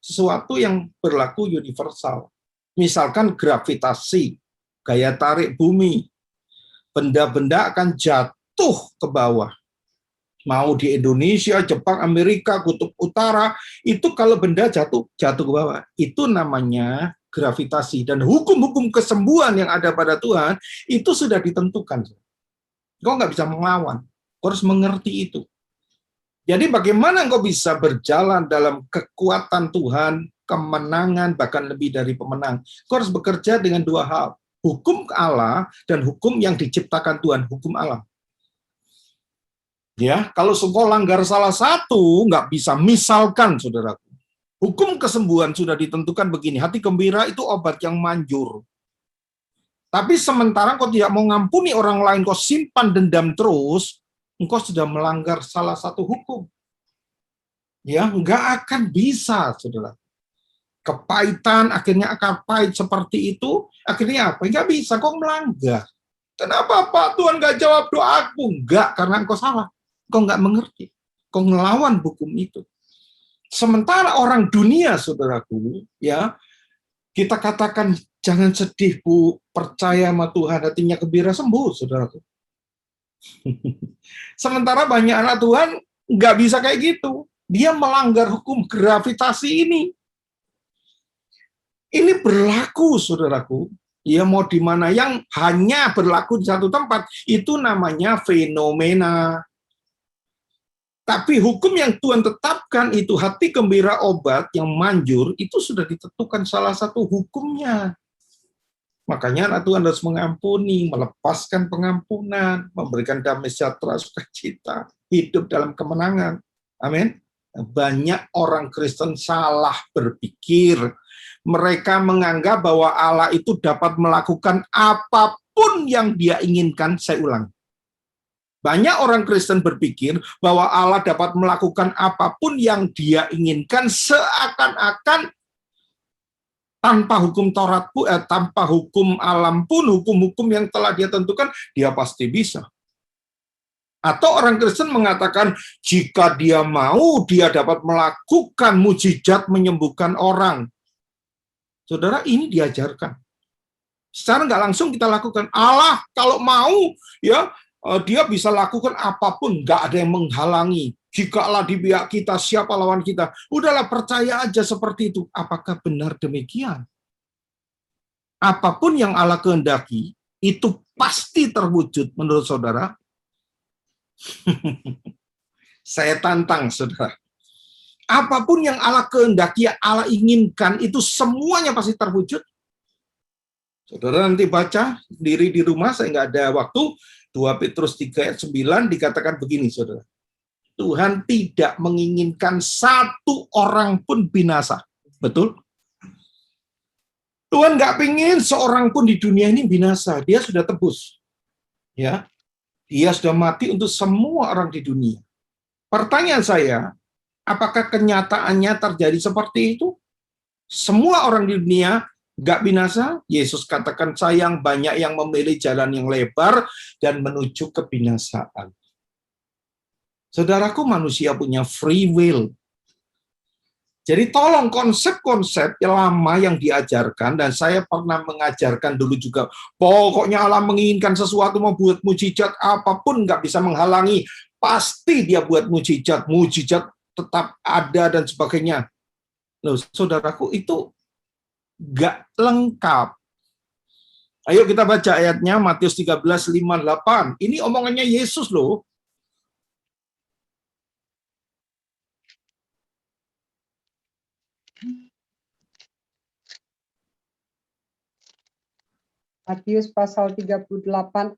sesuatu yang berlaku universal. Misalkan gravitasi, gaya tarik bumi, benda-benda akan jatuh ke bawah. Mau di Indonesia, Jepang, Amerika, Kutub Utara, itu kalau benda jatuh ke bawah. Itu namanya gravitasi. Dan hukum-hukum kesembuhan yang ada pada Tuhan, itu sudah ditentukan. Kau nggak bisa melawan. Kau harus mengerti itu. Jadi bagaimana engkau bisa berjalan dalam kekuatan Tuhan, kemenangan, bahkan lebih dari pemenang. Kau harus bekerja dengan dua hal. Hukum Allah dan hukum yang diciptakan Tuhan, hukum alam. Ya, kalau engkau langgar salah satu, nggak bisa. Misalkan, saudaraku, hukum kesembuhan sudah ditentukan begini, hati gembira itu obat yang manjur. Tapi sementara engkau tidak mau ngampuni orang lain, kau simpan dendam terus, engkau sudah melanggar salah satu hukum. Ya, nggak akan bisa, saudara. Kepahitan akhirnya akan pahit seperti itu, akhirnya apa? Nggak bisa, kau melanggar. Kenapa Pak Tuhan nggak jawab doaku? Nggak, karena engkau salah. Kau nggak mengerti, kau ngelawan hukum itu. Sementara orang dunia, saudaraku, ya kita katakan jangan sedih Bu, percaya sama Tuhan, hatinya gembira, sembuh, saudaraku. Sementara banyak anak Tuhan nggak bisa kayak gitu, dia melanggar hukum gravitasi ini. Ini berlaku, saudaraku. Ya mau di mana, yang hanya berlaku di satu tempat, itu namanya fenomena. Tapi hukum yang Tuhan tetapkan itu hati gembira obat yang manjur, itu sudah ditentukan salah satu hukumnya. Makanya anak Tuhan harus mengampuni, melepaskan pengampunan, memberikan damai sejahtera, sukacita, hidup dalam kemenangan. Amin. Banyak orang Kristen salah berpikir. Mereka menganggap bahwa Allah itu dapat melakukan apapun yang Dia inginkan. Saya ulang. Banyak orang Kristen berpikir bahwa Allah dapat melakukan apapun yang Dia inginkan, seakan-akan tanpa hukum Taurat pun, tanpa hukum alam pun, hukum-hukum yang telah Dia tentukan, Dia pasti bisa. Atau orang Kristen mengatakan, jika Dia mau, Dia dapat melakukan mujizat menyembuhkan orang. Saudara, ini diajarkan. Secara nggak langsung kita lakukan. Allah kalau mau, ya Dia bisa lakukan apapun, nggak ada yang menghalangi. Jika Allah di pihak kita, siapa lawan kita? Udahlah, percaya aja seperti itu. Apakah benar demikian? Apapun yang Allah kehendaki, itu pasti terwujud menurut saudara. Saya tantang, saudara. Apapun yang Allah kehendaki, yang Allah inginkan, itu semuanya pasti terwujud. Saudara nanti baca sendiri di rumah, saya nggak ada waktu. 2 Petrus 3 ayat 9 dikatakan begini, saudara. Tuhan tidak menginginkan satu orang pun binasa. Betul? Tuhan nggak pengen seorang pun di dunia ini binasa. Dia sudah tebus. Ya, Dia sudah mati untuk semua orang di dunia. Pertanyaan saya, apakah kenyataannya terjadi seperti itu? Semua orang di dunia nggak binasa? Yesus katakan, sayang banyak yang memilih jalan yang lebar dan menuju kebinasaan. Saudaraku, manusia punya free will. Jadi tolong konsep-konsep yang lama yang diajarkan, dan saya pernah mengajarkan dulu juga, pokoknya Allah menginginkan sesuatu, mau buat mujizat, apapun nggak bisa menghalangi. Pasti Dia buat mujizat tetap ada dan sebagainya. Loh, saudaraku, itu nggak lengkap. Ayo kita baca ayatnya, Matius 13:5-8. Ini omongannya Yesus loh. Matius pasal 38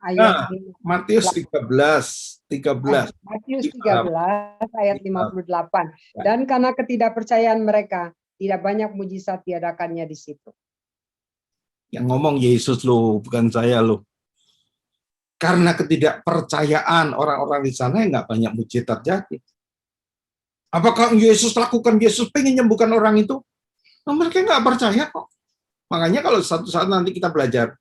ayat 58. Matius 13. Matius 13 ayat 58. Dan karena ketidakpercayaan mereka, tidak banyak mujizat diadakannya di situ. Yang ngomong Yesus loh, bukan saya loh. Karena ketidakpercayaan orang-orang di sana, nggak banyak mujizat terjadi. Apakah Yesus lakukan? Yesus pengen menyembuhkan orang itu? Nah, mereka nggak percaya kok. Makanya kalau satu saat nanti kita belajar,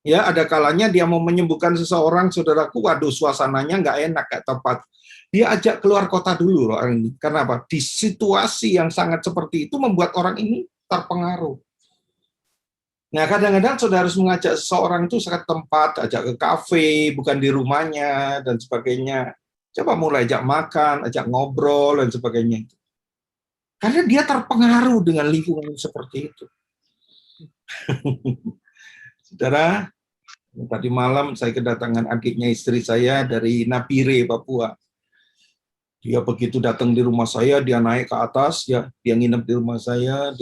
ya ada kalanya Dia mau menyembuhkan seseorang, saudaraku, waduh suasananya nggak enak, nggak tepat. Dia ajak keluar kota dulu loh orang ini. Karena apa? Di situasi yang sangat seperti itu membuat orang ini terpengaruh. Nah, kadang-kadang saudara harus mengajak seseorang itu ke tempat, ajak ke kafe, bukan di rumahnya, dan sebagainya. Coba mulai ajak makan, ajak ngobrol, dan sebagainya. Karena dia terpengaruh dengan lingkungan seperti itu. Saudara, tadi malam saya kedatangan adiknya istri saya dari Napire, Papua. Dia begitu datang di rumah saya, dia naik ke atas, dia nginep di rumah saya,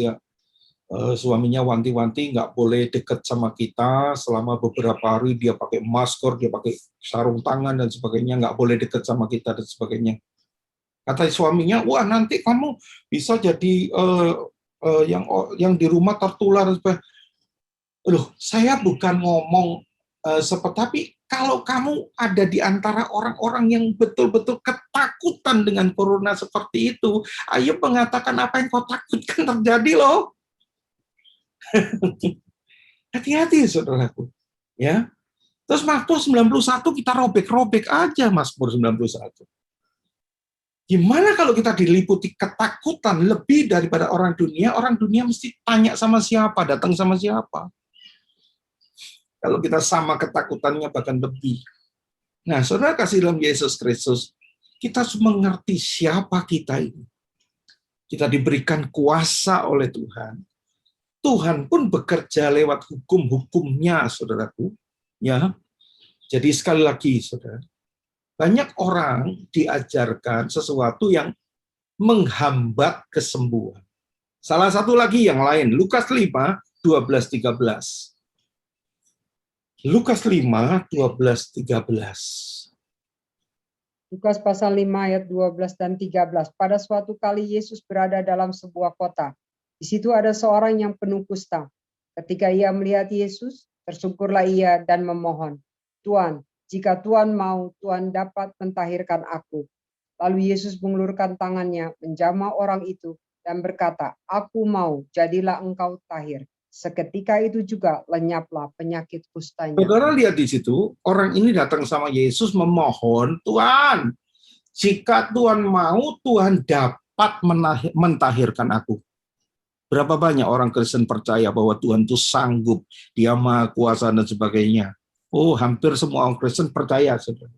suaminya wanti-wanti nggak boleh dekat sama kita selama beberapa hari. Dia pakai masker, dia pakai sarung tangan dan sebagainya, nggak boleh dekat sama kita dan sebagainya. Kata suaminya, wah nanti kamu bisa jadi yang di rumah tertular. Loh, saya bukan ngomong tapi kalau kamu ada di antara orang-orang yang betul-betul ketakutan dengan corona seperti itu, ayo mengatakan apa yang kau takutkan terjadi loh. Hati-hati saudaraku. Ya. Terus Mazmur 91 kita robek-robek aja Mazmur 91. Gimana kalau kita diliputi ketakutan lebih daripada orang dunia mesti tanya sama siapa, datang sama siapa. Kalau kita sama ketakutannya bahkan lebih. Nah, saudara kasih dalam Yesus Kristus, kita harus mengerti siapa kita ini. Kita diberikan kuasa oleh Tuhan. Tuhan pun bekerja lewat hukum-hukumnya, saudaraku. Ya, jadi sekali lagi, saudara, banyak orang diajarkan sesuatu yang menghambat kesembuhan. Salah satu lagi yang lain, Lukas 5, 12-13. Lukas 5, 12-13. Lukas pasal 5 ayat 12 dan 13. Pada suatu kali Yesus berada dalam sebuah kota. Di situ ada seorang yang penuh kusta. Ketika ia melihat Yesus, tersungkurlah ia dan memohon, "Tuan, jika Tuhan mau, Tuhan dapat mentahirkan aku." Lalu Yesus mengulurkan tangannya, menjamah orang itu, dan berkata, "Aku mau, jadilah engkau tahir." Seketika itu juga lenyaplah penyakit kustanya. Saudara lihat di situ, orang ini datang sama Yesus memohon, "Tuhan, jika Tuhan mau, Tuhan dapat mentahirkan aku." Berapa banyak orang Kristen percaya bahwa Tuhan itu sanggup, Dia Maha Kuasa dan sebagainya. Oh, hampir semua orang Kristen percaya, saudara.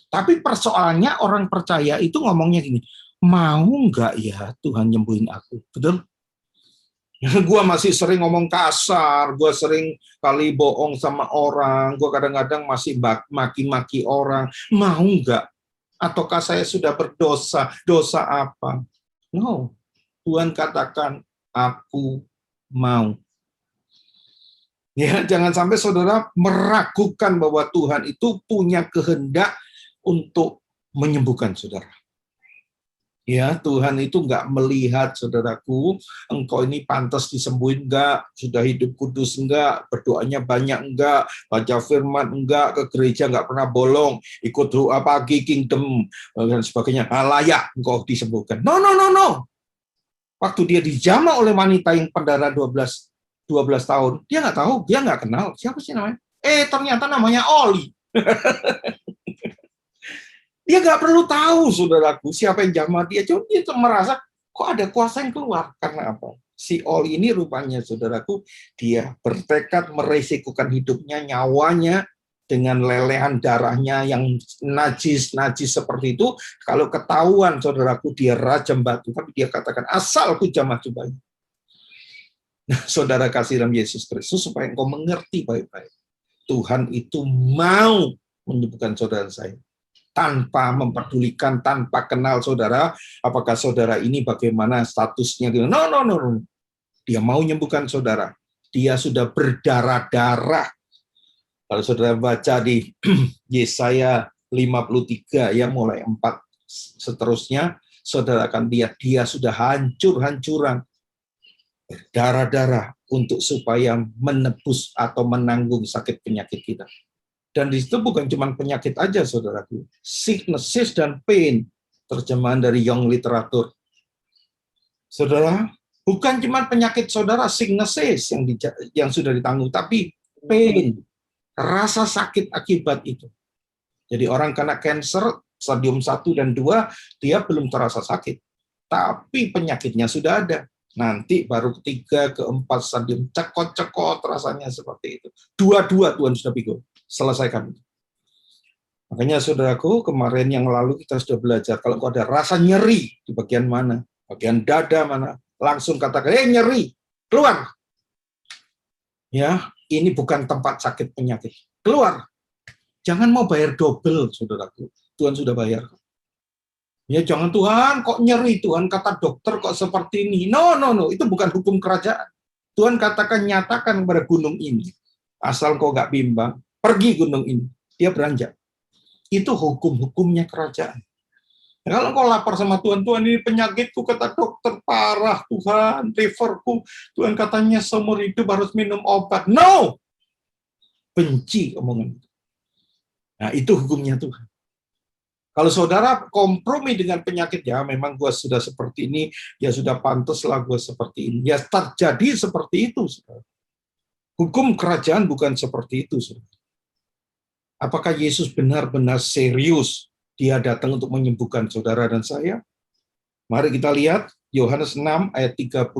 Tapi persoalannya orang percaya itu ngomongnya gini, "Mau nggak ya Tuhan nyembuhin aku?" Betul? Gua masih sering ngomong kasar, gua sering kali bohong sama orang, gua kadang-kadang masih maki-maki orang. Mau nggak? Ataukah saya sudah berdosa? Dosa apa? No. Tuhan katakan, "Aku mau." Ya, jangan sampai saudara meragukan bahwa Tuhan itu punya kehendak untuk menyembuhkan saudara. Ya, Tuhan itu nggak melihat, saudaraku, engkau ini pantas disembuhin enggak, sudah hidup kudus enggak, berdoanya banyak enggak, baca firman enggak, ke gereja enggak pernah bolong, ikut doa pagi, kingdom, dan sebagainya, layak engkau disembuhkan. No, no, no, no. Waktu dia dijamah oleh wanita yang pendara 12 tahun, dia nggak tahu, dia nggak kenal, siapa sih namanya? Ternyata namanya Oli. Dia nggak perlu tahu, saudaraku, siapa yang jamah dia. Cuma dia merasa, kok ada kuasa yang keluar. Karena apa? Si Oli ini rupanya, saudaraku, dia bertekad meresikukan hidupnya, nyawanya, dengan lelehan darahnya yang najis seperti itu. Kalau ketahuan, saudaraku, dia rajam batu. Tapi dia katakan, asal aku jamah cobain. Nah, saudara kasih dalam Yesus Kristus, supaya engkau mengerti baik-baik. Tuhan itu mau menyembuhkan saudara saya. Tanpa memperdulikan, tanpa kenal saudara, apakah saudara ini bagaimana statusnya. No, no, no, no. Dia mau menyembuhkan saudara. Dia sudah berdarah-darah. Kalau saudara baca di Yesaya 53, ya mulai 4 seterusnya, saudara akan lihat dia sudah hancur-hancuran, berdarah-darah untuk supaya menebus atau menanggung sakit penyakit kita. Dan di situ bukan cuma penyakit aja, saudaraku. Sicknesses dan pain, terjemahan dari Young Literature. Saudara, bukan cuma penyakit saudara, sicknesses yang sudah ditanggung, tapi pain, rasa sakit akibat itu. Jadi orang kena cancer, stadium 1 dan 2, dia belum terasa sakit. Tapi penyakitnya sudah ada. Nanti baru ketiga, keempat stadium, cekot-cekot rasanya seperti itu. Dua-dua Tuhan sudah pikul. Selesaikan. Makanya saudaraku, kemarin yang lalu kita sudah belajar, kalau kau ada rasa nyeri di bagian mana, bagian dada mana, langsung katakan, nyeri, keluar. Ya, ini bukan tempat sakit penyakit. Keluar. Jangan mau bayar double, saudaraku. Tuhan sudah bayar. Ya, jangan, Tuhan kok nyeri, Tuhan kata dokter kok seperti ini. No, no, no, itu bukan hukum kerajaan. Tuhan katakan, nyatakan kepada gunung ini, asal kau nggak bimbang, pergi gunung ini, dia beranjak. Itu hukum-hukumnya kerajaan. Nah, kalau kau lapar sama Tuhan, Tuhan ini penyakitku, kata dokter, parah Tuhan, liverku, Tuhan katanya seumur hidup harus minum obat. No! Benci omongan itu. Nah, itu hukumnya Tuhan. Kalau saudara kompromi dengan penyakit, ya memang gue sudah seperti ini, ya sudah pantaslah gue seperti ini. Ya terjadi seperti itu, saudara. Hukum kerajaan bukan seperti itu, saudara. Apakah Yesus benar-benar serius dia datang untuk menyembuhkan saudara dan saya? Mari kita lihat Yohanes 6 ayat 38.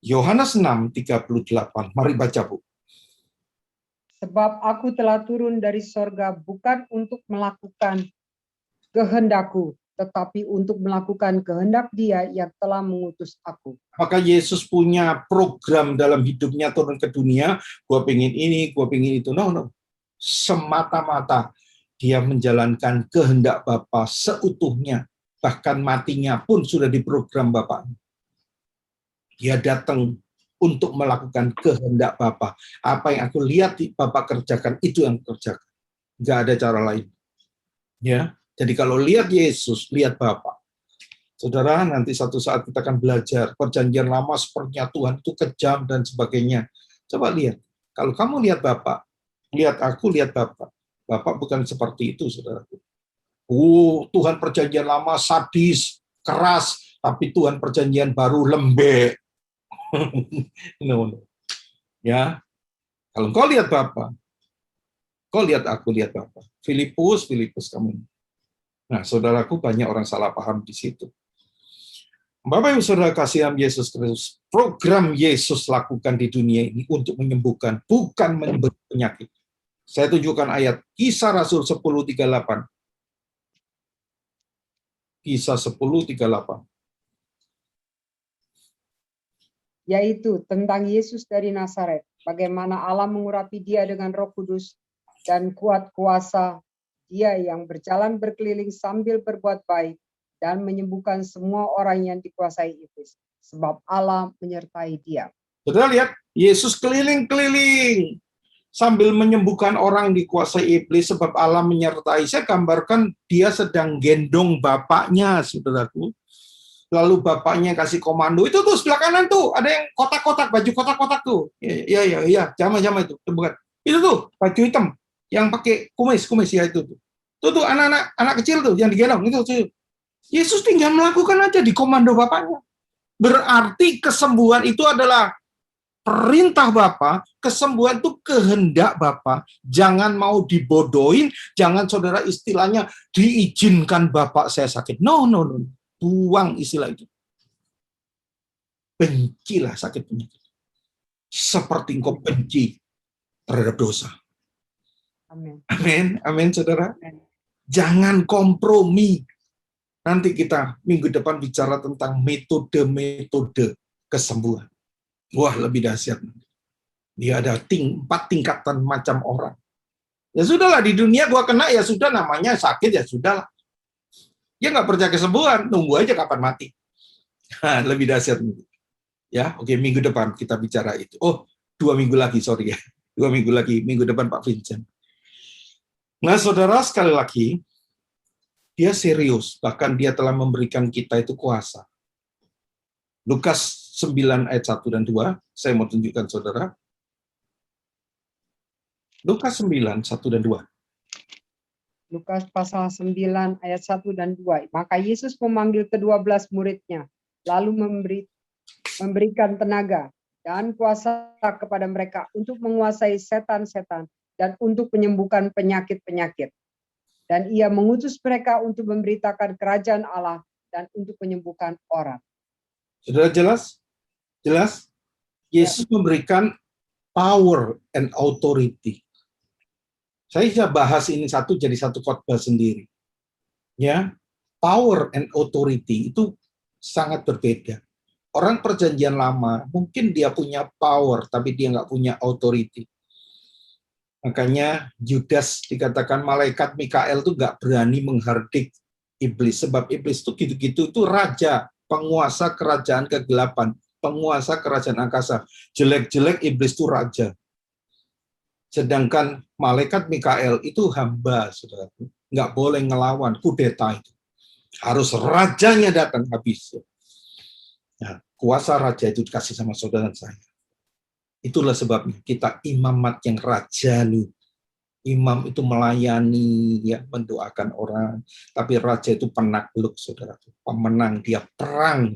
Yohanes 6, 38. Mari baca, Bu. Sebab aku telah turun dari sorga bukan untuk melakukan kehendakku, tetapi untuk melakukan kehendak Dia yang telah mengutus aku. Maka Yesus punya program dalam hidupnya turun ke dunia, gua pengen ini, gua pengen itu. No. Semata-mata dia menjalankan kehendak Bapa seutuhnya. Bahkan matinya pun sudah diprogram Bapa. Dia datang untuk melakukan kehendak Bapa. Apa yang aku lihat Bapa kerjakan, itu yang kerjakan. Nggak ada cara lain. Ya, jadi kalau lihat Yesus, lihat Bapa. Saudara, nanti satu saat kita akan belajar perjanjian lama sepertinya Tuhan itu kejam dan sebagainya. Coba lihat. Kalau kamu lihat Bapak, lihat aku, lihat Bapak. Bapak bukan seperti itu, saudaraku. Tuhan perjanjian lama sadis, keras, tapi Tuhan perjanjian baru lembek. No. Ya, kalau kau lihat Bapak, kau lihat aku, lihat Bapak. Filipus kamu. Nah, saudaraku, banyak orang salah paham di situ. Bapak Ibu Saudara kasihan Yesus Kristus, program Yesus lakukan di dunia ini untuk menyembuhkan, bukan menyembuhkan penyakit. Saya tunjukkan ayat Kisah Rasul 10:38. Kisah 10:38. Yaitu tentang Yesus dari Nazaret, bagaimana Allah mengurapi Dia dengan Roh Kudus dan kuat kuasa, Dia yang berjalan berkeliling sambil berbuat baik dan menyembuhkan semua orang yang dikuasai iblis, sebab Allah menyertai Dia. Saudara lihat, Yesus keliling-keliling sambil menyembuhkan orang yang dikuasai iblis sebab Allah menyertai. Saya gambarkan dia sedang gendong bapaknya, saudaraku. Lalu bapaknya kasih komando, itu tuh sebelah kanan tuh, ada yang kotak-kotak, baju kotak-kotak tuh. Iya, jama-jama itu, bukan. Itu tuh, baju hitam, yang pakai kumis ya itu tuh. Tuh anak kecil tuh, yang digendong, itu tuh. Yesus tinggal melakukan aja di komando bapaknya. Berarti kesembuhan itu adalah perintah Bapa, kesembuhan itu kehendak Bapa. Jangan mau dibodohin, jangan saudara istilahnya diizinkan Bapak saya sakit. No. Buang istilah itu. Bencilah sakit penyakit. Seperti engkau benci terhadap dosa. Amin, saudara. Amen. Jangan kompromi. Nanti kita minggu depan bicara tentang metode kesembuhan. Wah, lebih dahsyat. Dia ada 4 tingkatan macam orang. Ya sudahlah, di dunia gua kena ya sudah, namanya sakit ya sudahlah. Dia nggak percaya kesembuhan, nunggu aja kapan mati. Lebih dahsyat. Ya, oke, minggu depan kita bicara itu. Oh, 2 minggu lagi, sorry ya. 2 minggu lagi, minggu depan Pak Vincent. Nah, saudara, sekali lagi, dia serius, bahkan dia telah memberikan kita itu kuasa. Lukas 9 ayat 1 dan 2, saya mau tunjukkan saudara. Lukas 9, 1 dan 2. Lukas pasal 9 ayat 1 dan 2. Maka Yesus memanggil ke-12 muridnya, lalu memberikan tenaga dan kuasa kepada mereka untuk menguasai setan-setan dan untuk menyembuhkan penyakit-penyakit. Dan ia mengutus mereka untuk memberitakan kerajaan Allah dan untuk menyembuhkan orang. Sudah jelas? Jelas? Yesus memberikan power and authority. Saya bisa bahas ini satu jadi satu khotbah sendiri. Ya, power and authority itu sangat berbeda. Orang perjanjian lama mungkin dia punya power tapi dia nggak punya authority. Makanya Yudas dikatakan malaikat Mikael tuh nggak berani menghardik iblis, sebab iblis itu gitu-gitu itu raja, penguasa kerajaan kegelapan, penguasa kerajaan angkasa. Jelek-jelek iblis itu raja. Sedangkan malaikat Mikael itu hamba, saudara. Nggak boleh ngelawan, kudeta itu. Harus rajanya datang habis. Nah, kuasa raja itu dikasih sama saudara saya. Itulah sebabnya kita imamat yang rajani. Imam itu melayani, ya, mendoakan orang. Tapi raja itu penakluk, saudara. Pemenang, dia perang.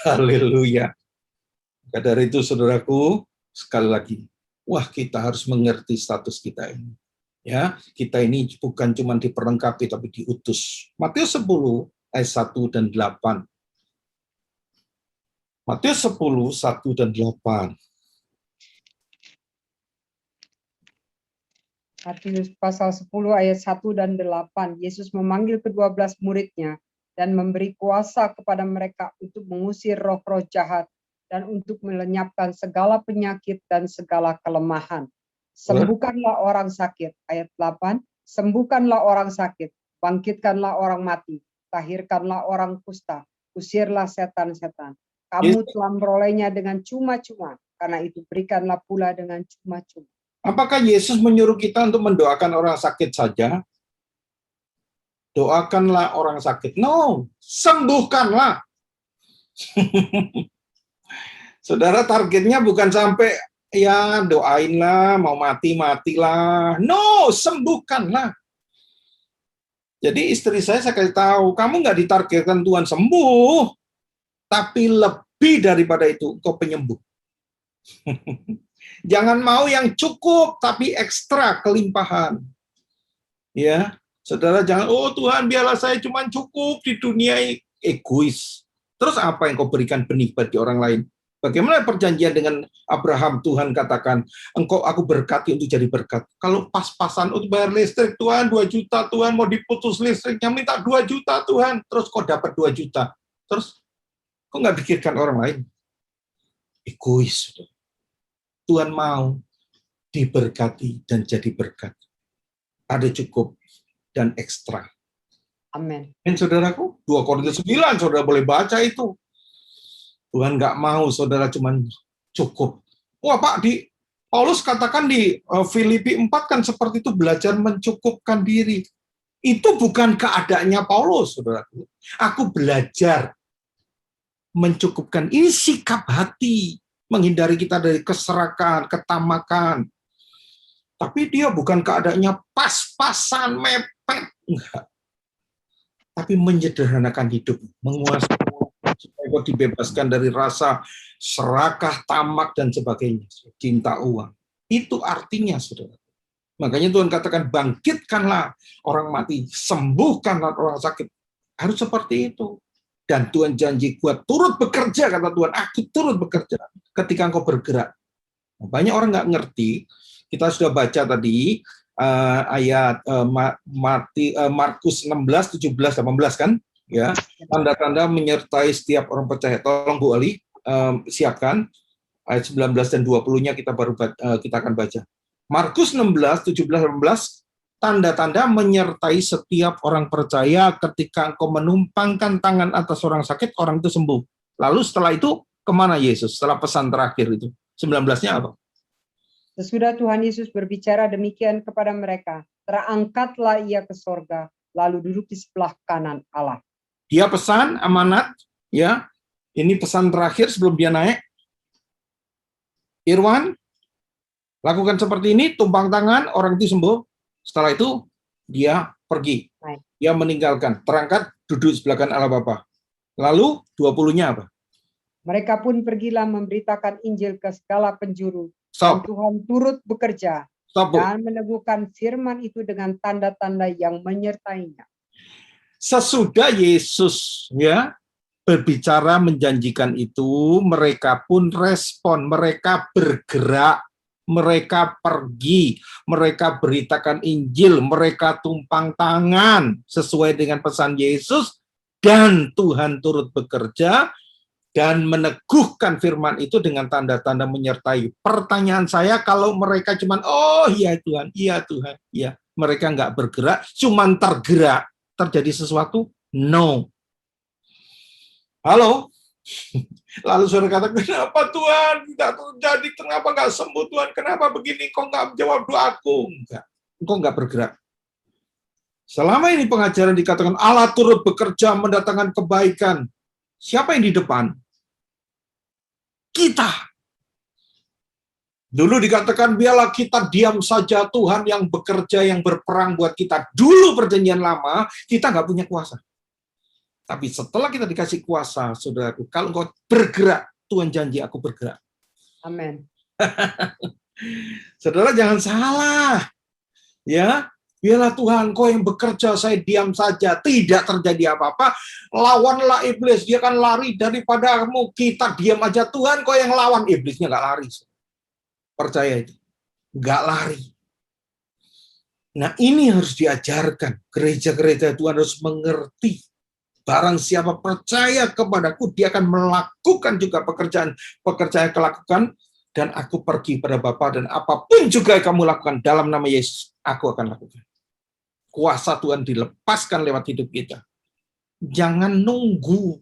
Haleluya. Dari itu, saudaraku, sekali lagi, wah, kita harus mengerti status kita ini. Ya, kita ini bukan cuma diperlengkapi, tapi diutus. Matius 10, ayat 1 dan 8. Matius 10, 1 dan 8. Matius pasal 10 ayat 1 dan 8. Yesus memanggil ke-12 muridnya dan memberi kuasa kepada mereka untuk mengusir roh-roh jahat dan untuk melenyapkan segala penyakit dan segala kelemahan. Sembuhkanlah orang sakit. Ayat 8. Sembuhkanlah orang sakit. Bangkitkanlah orang mati. Tahirkanlah orang kusta. Usirlah setan-setan. Kamu telah memperolehnya dengan cuma-cuma. Karena itu berikanlah pula dengan cuma-cuma. Apakah Yesus menyuruh kita untuk mendoakan orang sakit saja? Doakanlah orang sakit. No, sembuhkanlah. Saudara, targetnya bukan sampai ya doainlah, mau mati-matilah. No, sembuhkanlah. Jadi istri saya kasih tahu, kamu nggak ditargetkan Tuhan sembuh, tapi lebih daripada itu, engkau penyembuh. Jangan mau yang cukup, tapi ekstra kelimpahan. Ya, saudara jangan, oh Tuhan biarlah saya cuma cukup di dunia, egois. Terus apa yang kau berikan benih bagi orang lain? Bagaimana perjanjian dengan Abraham? Tuhan katakan, aku berkati untuk jadi berkat. Kalau pas-pasan untuk bayar listrik, Tuhan 2 juta, Tuhan mau diputus listriknya, minta 2 juta Tuhan. Terus kau dapat 2 juta. Terus kau nggak pikirkan orang lain? Egois. Tuhan mau diberkati dan jadi berkat. Ada cukup dan ekstra. Amin. Saudaraku, 2 Korintus 9, saudara boleh baca itu. Tuhan nggak mau saudara cuma cukup. Wah Pak, Paulus katakan di Filipi 4 kan seperti itu, belajar mencukupkan diri. Itu bukan keadaannya Paulus, saudaraku. Aku belajar mencukupkan. Ini sikap hati, menghindari kita dari keserakan, ketamakan. Tapi dia bukan keadaannya pas-pasan, mepet. Enggak. Tapi menyederhanakan hidup, menguasai supaya kau dibebaskan dari rasa serakah, tamak, dan sebagainya. Cinta uang. Itu artinya, saudara. Makanya Tuhan katakan, bangkitkanlah orang mati, sembuhkanlah orang sakit. Harus seperti itu. Dan Tuhan janji, gua turut bekerja, kata Tuhan. Aku turut bekerja ketika engkau bergerak. Banyak orang nggak ngerti. Kita sudah baca tadi, ayat Markus 16, 17, 18 kan? Ya, tanda-tanda menyertai setiap orang percaya. Tolong Bu Ali siapkan ayat 19 dan 20-nya kita akan baca. Markus 16, 17, 18, tanda-tanda menyertai setiap orang percaya ketika engkau menumpangkan tangan atas orang sakit, orang itu sembuh. Lalu setelah itu kemana Yesus? Setelah pesan terakhir itu. 19-nya apa? Sesudah Tuhan Yesus berbicara demikian kepada mereka, terangkatlah ia ke sorga, lalu duduk di sebelah kanan Allah. Dia pesan amanat, ya. Ini pesan terakhir sebelum dia naik. Irwan, lakukan seperti ini, tumpang tangan, orang itu sembuh. Setelah itu dia pergi. Dia meninggalkan, terangkat, duduk sebelah kanan Allah Bapa. Lalu 20-nya apa? Mereka pun pergilah memberitakan Injil ke segala penjuru. Stop. Dan Tuhan turut bekerja. Stop, Bu. Dan meneguhkan firman itu dengan tanda-tanda yang menyertainya. Sesudah Yesus ya berbicara menjanjikan itu, mereka pun respon, mereka bergerak, mereka pergi, mereka beritakan Injil, mereka tumpang tangan sesuai dengan pesan Yesus, dan Tuhan turut bekerja dan meneguhkan firman itu dengan tanda-tanda menyertai. Pertanyaan saya, kalau mereka cuman, oh iya Tuhan, iya, mereka nggak bergerak, cuman tergerak, terjadi sesuatu? No. Halo? Lalu saudara kata, kenapa Tuhan tidak terjadi? Kenapa nggak sembuh Tuhan? Kenapa begini? Kok nggak jawab doaku? Enggak. Engkau nggak bergerak. Selama ini pengajaran dikatakan Allah turut bekerja mendatangkan kebaikan. Siapa yang di depan? Kita. Dulu dikatakan biarlah kita diam saja, Tuhan yang bekerja, yang berperang buat kita. Dulu perjanjian lama, kita nggak punya kuasa. Tapi setelah kita dikasih kuasa, saudaraku, kalau engkau bergerak, Tuhan janji aku bergerak. Amin. Saudara jangan salah. Ya, biarlah Tuhan, kau yang bekerja, saya diam saja. Tidak terjadi apa-apa. Lawanlah iblis, dia akan lari daripadamu. Kita diam aja, Tuhan, kau yang lawan. Iblisnya nggak lari. Percaya itu. Nggak lari. Nah, ini harus diajarkan. Gereja-gereja Tuhan harus mengerti. Barang siapa percaya kepadaku, dia akan melakukan juga pekerjaan yang kelakukan, dan aku pergi pada Bapa, dan apapun juga yang kamu lakukan dalam nama Yesus, aku akan lakukan. Kuasa Tuhan dilepaskan lewat hidup kita. Jangan nunggu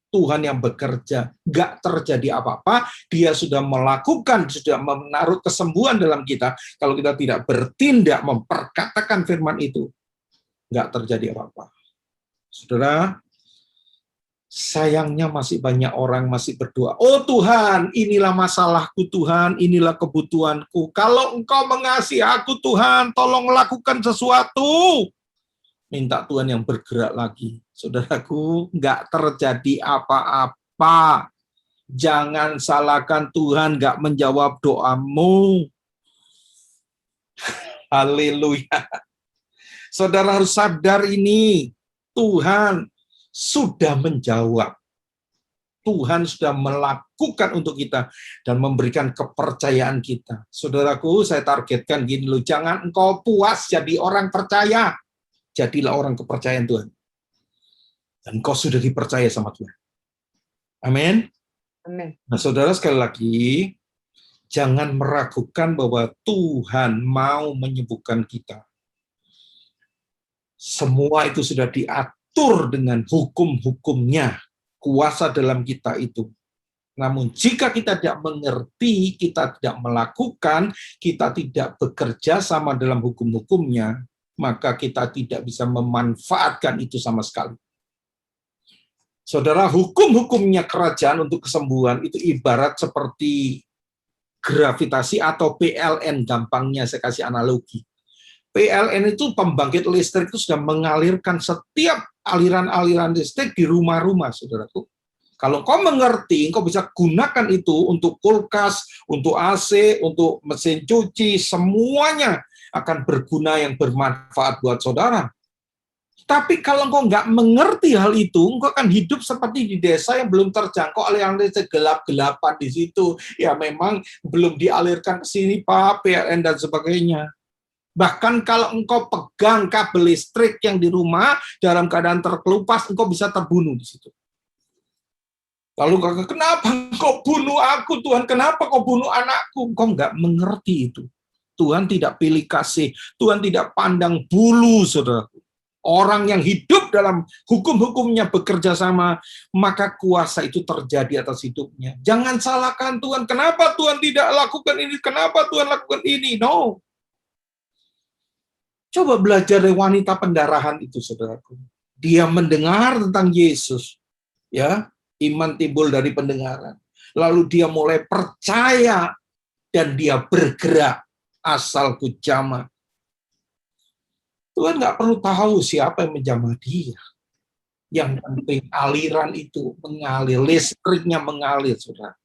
Tuhan yang bekerja, nggak terjadi apa-apa, dia sudah melakukan, sudah menaruh kesembuhan dalam kita. Kalau kita tidak bertindak, memperkatakan firman itu, nggak terjadi apa-apa. Saudara, sayangnya masih banyak orang masih berdoa, oh Tuhan, inilah masalahku Tuhan, inilah kebutuhanku. Kalau Engkau mengasihi aku Tuhan, tolong lakukan sesuatu. Minta Tuhan yang bergerak lagi. Saudaraku, nggak terjadi apa-apa. Jangan salahkan Tuhan nggak menjawab doamu. Haleluya. Saudara harus sadar ini. Tuhan sudah menjawab. Tuhan sudah melakukan untuk kita dan memberikan kepercayaan kita. Saudaraku, saya targetkan gini loh, jangan engkau puas jadi orang percaya. Jadilah orang kepercayaan Tuhan. Dan kau sudah dipercaya sama Tuhan. Amin. Amin. Nah, saudara, sekali lagi, jangan meragukan bahwa Tuhan mau menyembuhkan kita. Semua itu sudah diatur dengan hukum-hukumnya, kuasa dalam kita itu. Namun jika kita tidak mengerti, kita tidak melakukan, kita tidak bekerja sama dalam hukum-hukumnya, maka kita tidak bisa memanfaatkan itu sama sekali. Saudara, hukum-hukumnya kerajaan untuk kesembuhan itu ibarat seperti gravitasi atau PLN, gampangnya saya kasih analogi. PLN itu pembangkit listrik itu sudah mengalirkan setiap aliran-aliran listrik di rumah-rumah, saudaraku. Kalau kau mengerti, kau bisa gunakan itu untuk kulkas, untuk AC, untuk mesin cuci, semuanya akan berguna yang bermanfaat buat saudara. Tapi kalau engkau nggak mengerti hal itu, engkau akan hidup seperti di desa yang belum terjangkau aliran listrik, gelap-gelapan di situ. Ya memang belum dialirkan ke sini, Pak, PLN dan sebagainya. Bahkan kalau engkau pegang kabel listrik yang di rumah dalam keadaan terkelupas, engkau bisa terbunuh di situ. Lalu kenapa engkau bunuh aku, Tuhan? Kenapa kau bunuh anakku? Engkau nggak mengerti itu. Tuhan tidak pilih kasih, Tuhan tidak pandang bulu, saudara. Orang yang hidup dalam hukum-hukumnya bekerja sama, maka kuasa itu terjadi atas hidupnya. Jangan salahkan Tuhan, kenapa Tuhan tidak lakukan ini, kenapa Tuhan lakukan ini, no. Coba belajar dari wanita pendarahan itu, saudaraku. Dia mendengar tentang Yesus, ya, iman timbul dari pendengaran. Lalu dia mulai percaya, dan dia bergerak. Asalku jamah. Tuhan nggak perlu tahu siapa yang menjamah dia. Yang penting aliran itu mengalir, listriknya mengalir, saudara.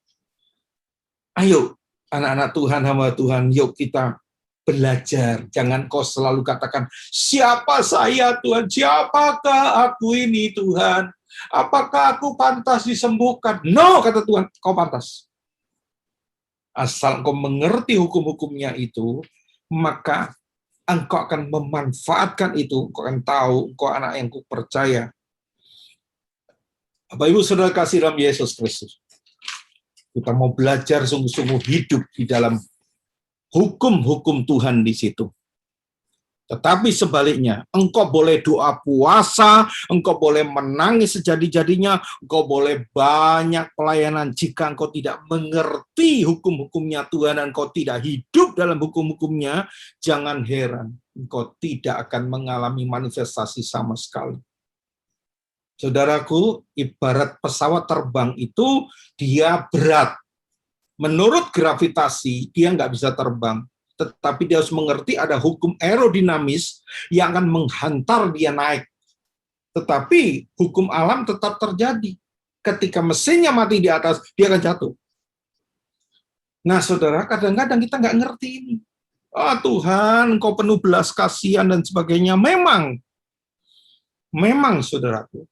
Ayo, anak-anak Tuhan, hamba Tuhan, yuk kita belajar. Jangan kau selalu katakan, siapa saya Tuhan? Siapakah aku ini Tuhan? Apakah aku pantas disembuhkan? No, kata Tuhan, kau pantas. Asal engkau mengerti hukum-hukumnya itu, maka engkau akan memanfaatkan itu, engkau akan tahu, engkau anak yang kupercaya. Bapak Ibu Saudara kasih dalam Yesus Kristus. Kita mau belajar sungguh-sungguh hidup di dalam hukum-hukum Tuhan di situ. Tetapi sebaliknya, engkau boleh doa puasa, engkau boleh menangis sejadi-jadinya, engkau boleh banyak pelayanan. Jika engkau tidak mengerti hukum-hukumnya Tuhan dan engkau tidak hidup dalam hukum-hukumnya, jangan heran, engkau tidak akan mengalami manifestasi sama sekali. Saudaraku, ibarat pesawat terbang itu, dia berat. Menurut gravitasi, dia nggak bisa terbang. Tetapi dia harus mengerti ada hukum aerodinamis yang akan menghantar dia naik. Tetapi hukum alam tetap terjadi. Ketika mesinnya mati di atas, dia akan jatuh. Nah, saudara, kadang-kadang kita nggak ngerti ini. Ah, Tuhan, Engkau penuh belas kasihan dan sebagainya. Memang, saudaraku,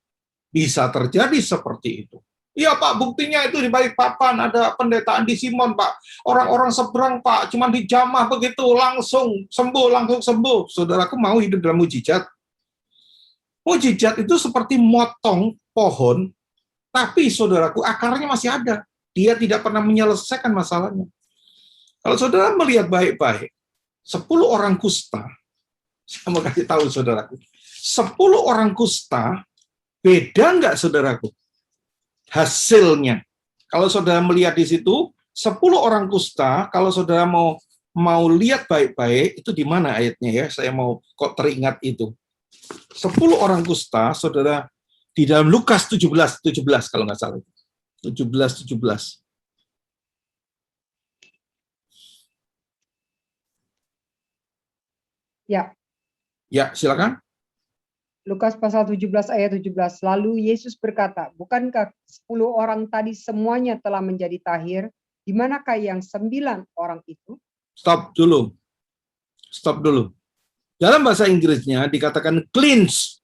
bisa terjadi seperti itu. Iya Pak, buktinya itu di Balikpapan ada pendetaan di Simon Pak. Orang-orang seberang Pak, cuma dijamah begitu langsung sembuh. Saudaraku mau hidup dalam mujizat? Mujizat itu seperti motong pohon, tapi saudaraku akarnya masih ada. Dia tidak pernah menyelesaikan masalahnya. Kalau saudara melihat baik-baik, 10 orang kusta, saya mau kasih tahu saudaraku, 10 orang kusta, beda nggak saudaraku? Hasilnya. Kalau saudara melihat di situ, 10 orang kusta, kalau saudara mau lihat baik-baik, itu di mana ayatnya ya? Saya mau kok teringat itu. 10 orang kusta, saudara, di dalam Lukas 17 kalau nggak salah. 17. Ya. Ya, silakan. Lukas pasal 17 ayat 17. Lalu Yesus berkata, bukankah 10 orang tadi semuanya telah menjadi tahir? Di manakah yang 9 orang itu? Stop dulu. Dalam bahasa Inggrisnya dikatakan cleanse.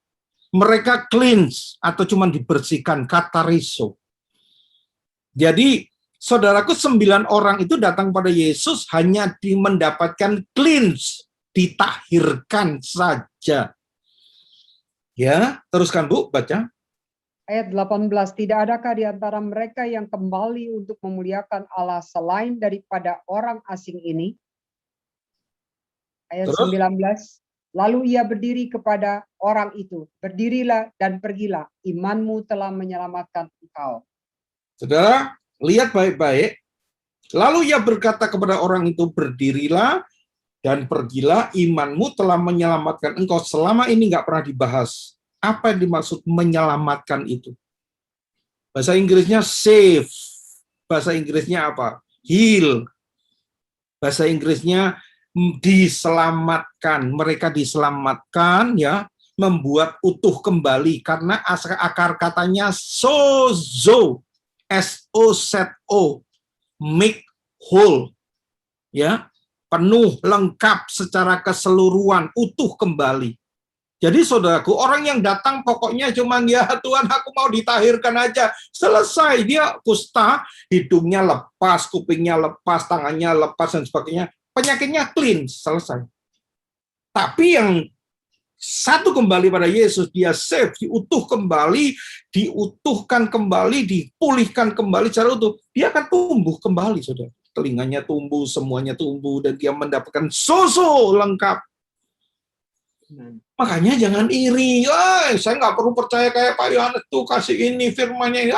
Mereka cleanse atau cuma dibersihkan, katariso. Jadi, saudaraku 9 orang itu datang pada Yesus hanya mendapatkan cleanse, ditahirkan saja. Ya, teruskan Bu, baca. Ayat 18, tidak adakah di antara mereka yang kembali untuk memuliakan Allah selain daripada orang asing ini? Ayat Terus? 19, lalu ia berdiri kepada orang itu, berdirilah dan pergilah, imanmu telah menyelamatkan engkau. Saudara, lihat baik-baik. Lalu ia berkata kepada orang itu, berdirilah dan pergilah, imanmu telah menyelamatkan engkau. Selama ini nggak pernah dibahas. Apa yang dimaksud menyelamatkan itu? Bahasa Inggrisnya save. Bahasa Inggrisnya apa? Heal. Bahasa Inggrisnya diselamatkan. Mereka diselamatkan, ya, membuat utuh kembali. Karena akar katanya sozo. S-O-Z-O. Make whole. Ya. Penuh, lengkap, secara keseluruhan, utuh kembali. Jadi saudaraku, orang yang datang pokoknya cuman, ya Tuhan aku mau ditahirkan aja. Selesai, dia kusta, hidungnya lepas, kupingnya lepas, tangannya lepas, dan sebagainya. Penyakitnya clean, selesai. Tapi yang satu kembali pada Yesus, dia save, diutuh kembali, diutuhkan kembali, dipulihkan kembali secara utuh. Dia akan tumbuh kembali, saudara. Telinganya tumbuh, semuanya tumbuh, dan dia mendapatkan susu lengkap. Makanya jangan iri. Saya nggak perlu percaya kayak Pak Yohanes tuh, kasih ini firmannya.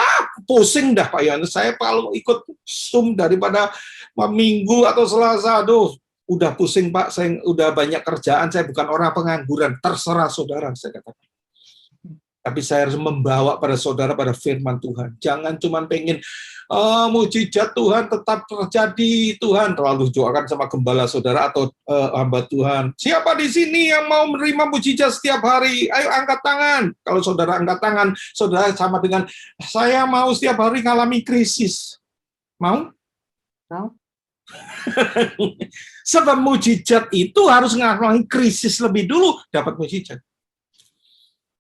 Pusing dah Pak Yohanes. Saya kalau ikut Zoom daripada Minggu atau Selasa, aduh, udah pusing Pak. Saya udah banyak kerjaan. Saya bukan orang pengangguran. Terserah saudara, saya katakan. Tapi saya harus membawa pada saudara pada firman Tuhan. Jangan cuma pengen mujizat Tuhan tetap terjadi. Tuhan terlalu doakan sama gembala saudara atau hamba Tuhan. Siapa di sini yang mau menerima mujizat setiap hari? Ayo angkat tangan. Kalau saudara angkat tangan, saudara sama dengan saya mau setiap hari ngalami krisis. Mau? Mau? Sebab mujizat itu harus ngalami krisis lebih dulu dapat mujizat.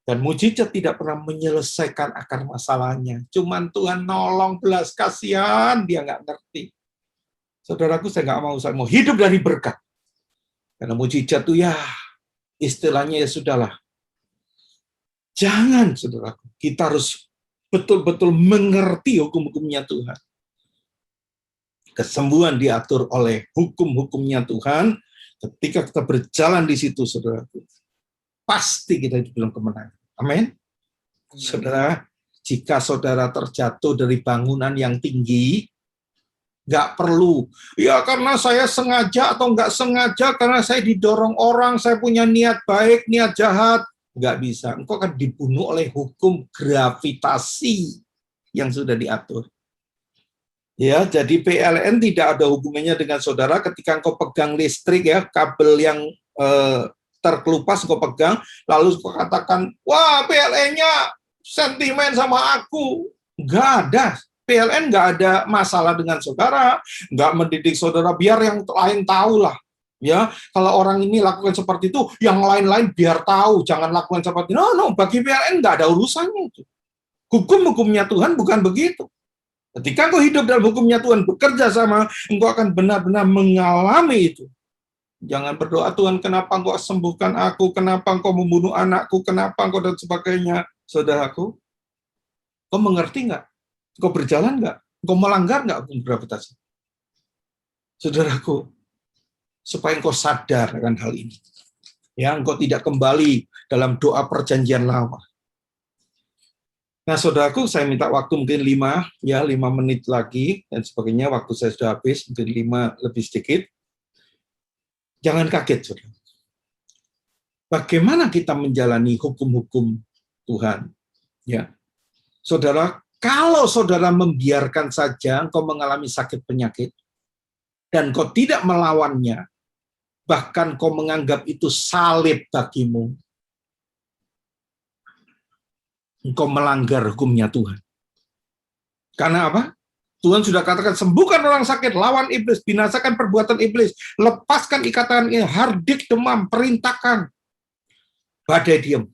Dan mujizat tidak pernah menyelesaikan akar masalahnya. Cuman Tuhan nolong, belas kasihan, dia nggak ngerti. Saudaraku, saya mau hidup dari berkat. Karena mujizat itu ya, istilahnya ya sudahlah. Jangan, saudaraku. Kita harus betul-betul mengerti hukum-hukumnya Tuhan. Kesembuhan diatur oleh hukum-hukumnya Tuhan. Ketika kita berjalan di situ, saudaraku, pasti kita hidup dalam kemenangan. Amin. Saudara, jika saudara terjatuh dari bangunan yang tinggi, nggak perlu. Ya karena saya sengaja atau nggak sengaja, karena saya didorong orang, saya punya niat baik, niat jahat. Nggak bisa. Engkau akan dibunuh oleh hukum gravitasi yang sudah diatur. Ya, jadi PLN tidak ada hubungannya dengan saudara ketika engkau pegang listrik, ya, kabel yang terkelupas engkau pegang, lalu engkau katakan, wah PLN-nya sentimen sama aku. Nggak ada. PLN nggak ada masalah dengan saudara, nggak mendidik saudara, biar yang lain tahu lah. Ya, kalau orang ini lakukan seperti itu, yang lain-lain biar tahu, jangan lakukan seperti itu. No, bagi PLN nggak ada urusannya itu. Hukum-hukumnya Tuhan bukan begitu. Ketika engkau hidup dalam hukumnya Tuhan, bekerja sama, engkau akan benar-benar mengalami itu. Jangan berdoa, Tuhan, kenapa engkau sembuhkan aku, kenapa engkau membunuh anakku, kenapa engkau dan sebagainya. Saudaraku, kau mengerti nggak? Kau berjalan nggak? Kau melanggar nggak hukum gravitasi? Saudaraku, supaya engkau sadar akan hal ini. Ya, engkau tidak kembali dalam doa perjanjian lama. Nah, saudaraku, saya minta waktu mungkin 5 menit lagi, dan sebagainya. Waktu saya sudah habis, mungkin 5 lebih sedikit. Jangan kaget, saudara. Bagaimana kita menjalani hukum-hukum Tuhan? Ya, saudara, kalau saudara membiarkan saja engkau mengalami sakit penyakit, dan kau tidak melawannya, bahkan kau menganggap itu salib bagimu, engkau melanggar hukumnya Tuhan. Karena apa? Tuhan sudah katakan, sembuhkan orang sakit, lawan iblis, binasakan perbuatan iblis, lepaskan ikatan ini, hardik demam, perintahkan. Badai diam.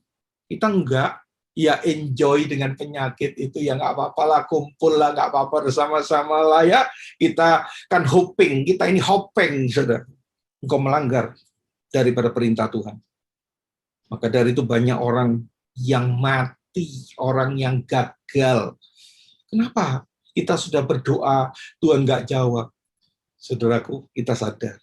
Kita enggak, ya enjoy dengan penyakit itu, ya nggak apa-apa lah, kumpul lah, nggak apa-apa, bersama-sama lah ya. Kita kan hoping, kita ini hoping, saudara. Engkau melanggar daripada perintah Tuhan. Maka dari itu banyak orang yang mati, orang yang gagal. Kenapa? Kita sudah berdoa, Tuhan nggak jawab. Saudaraku, kita sadar.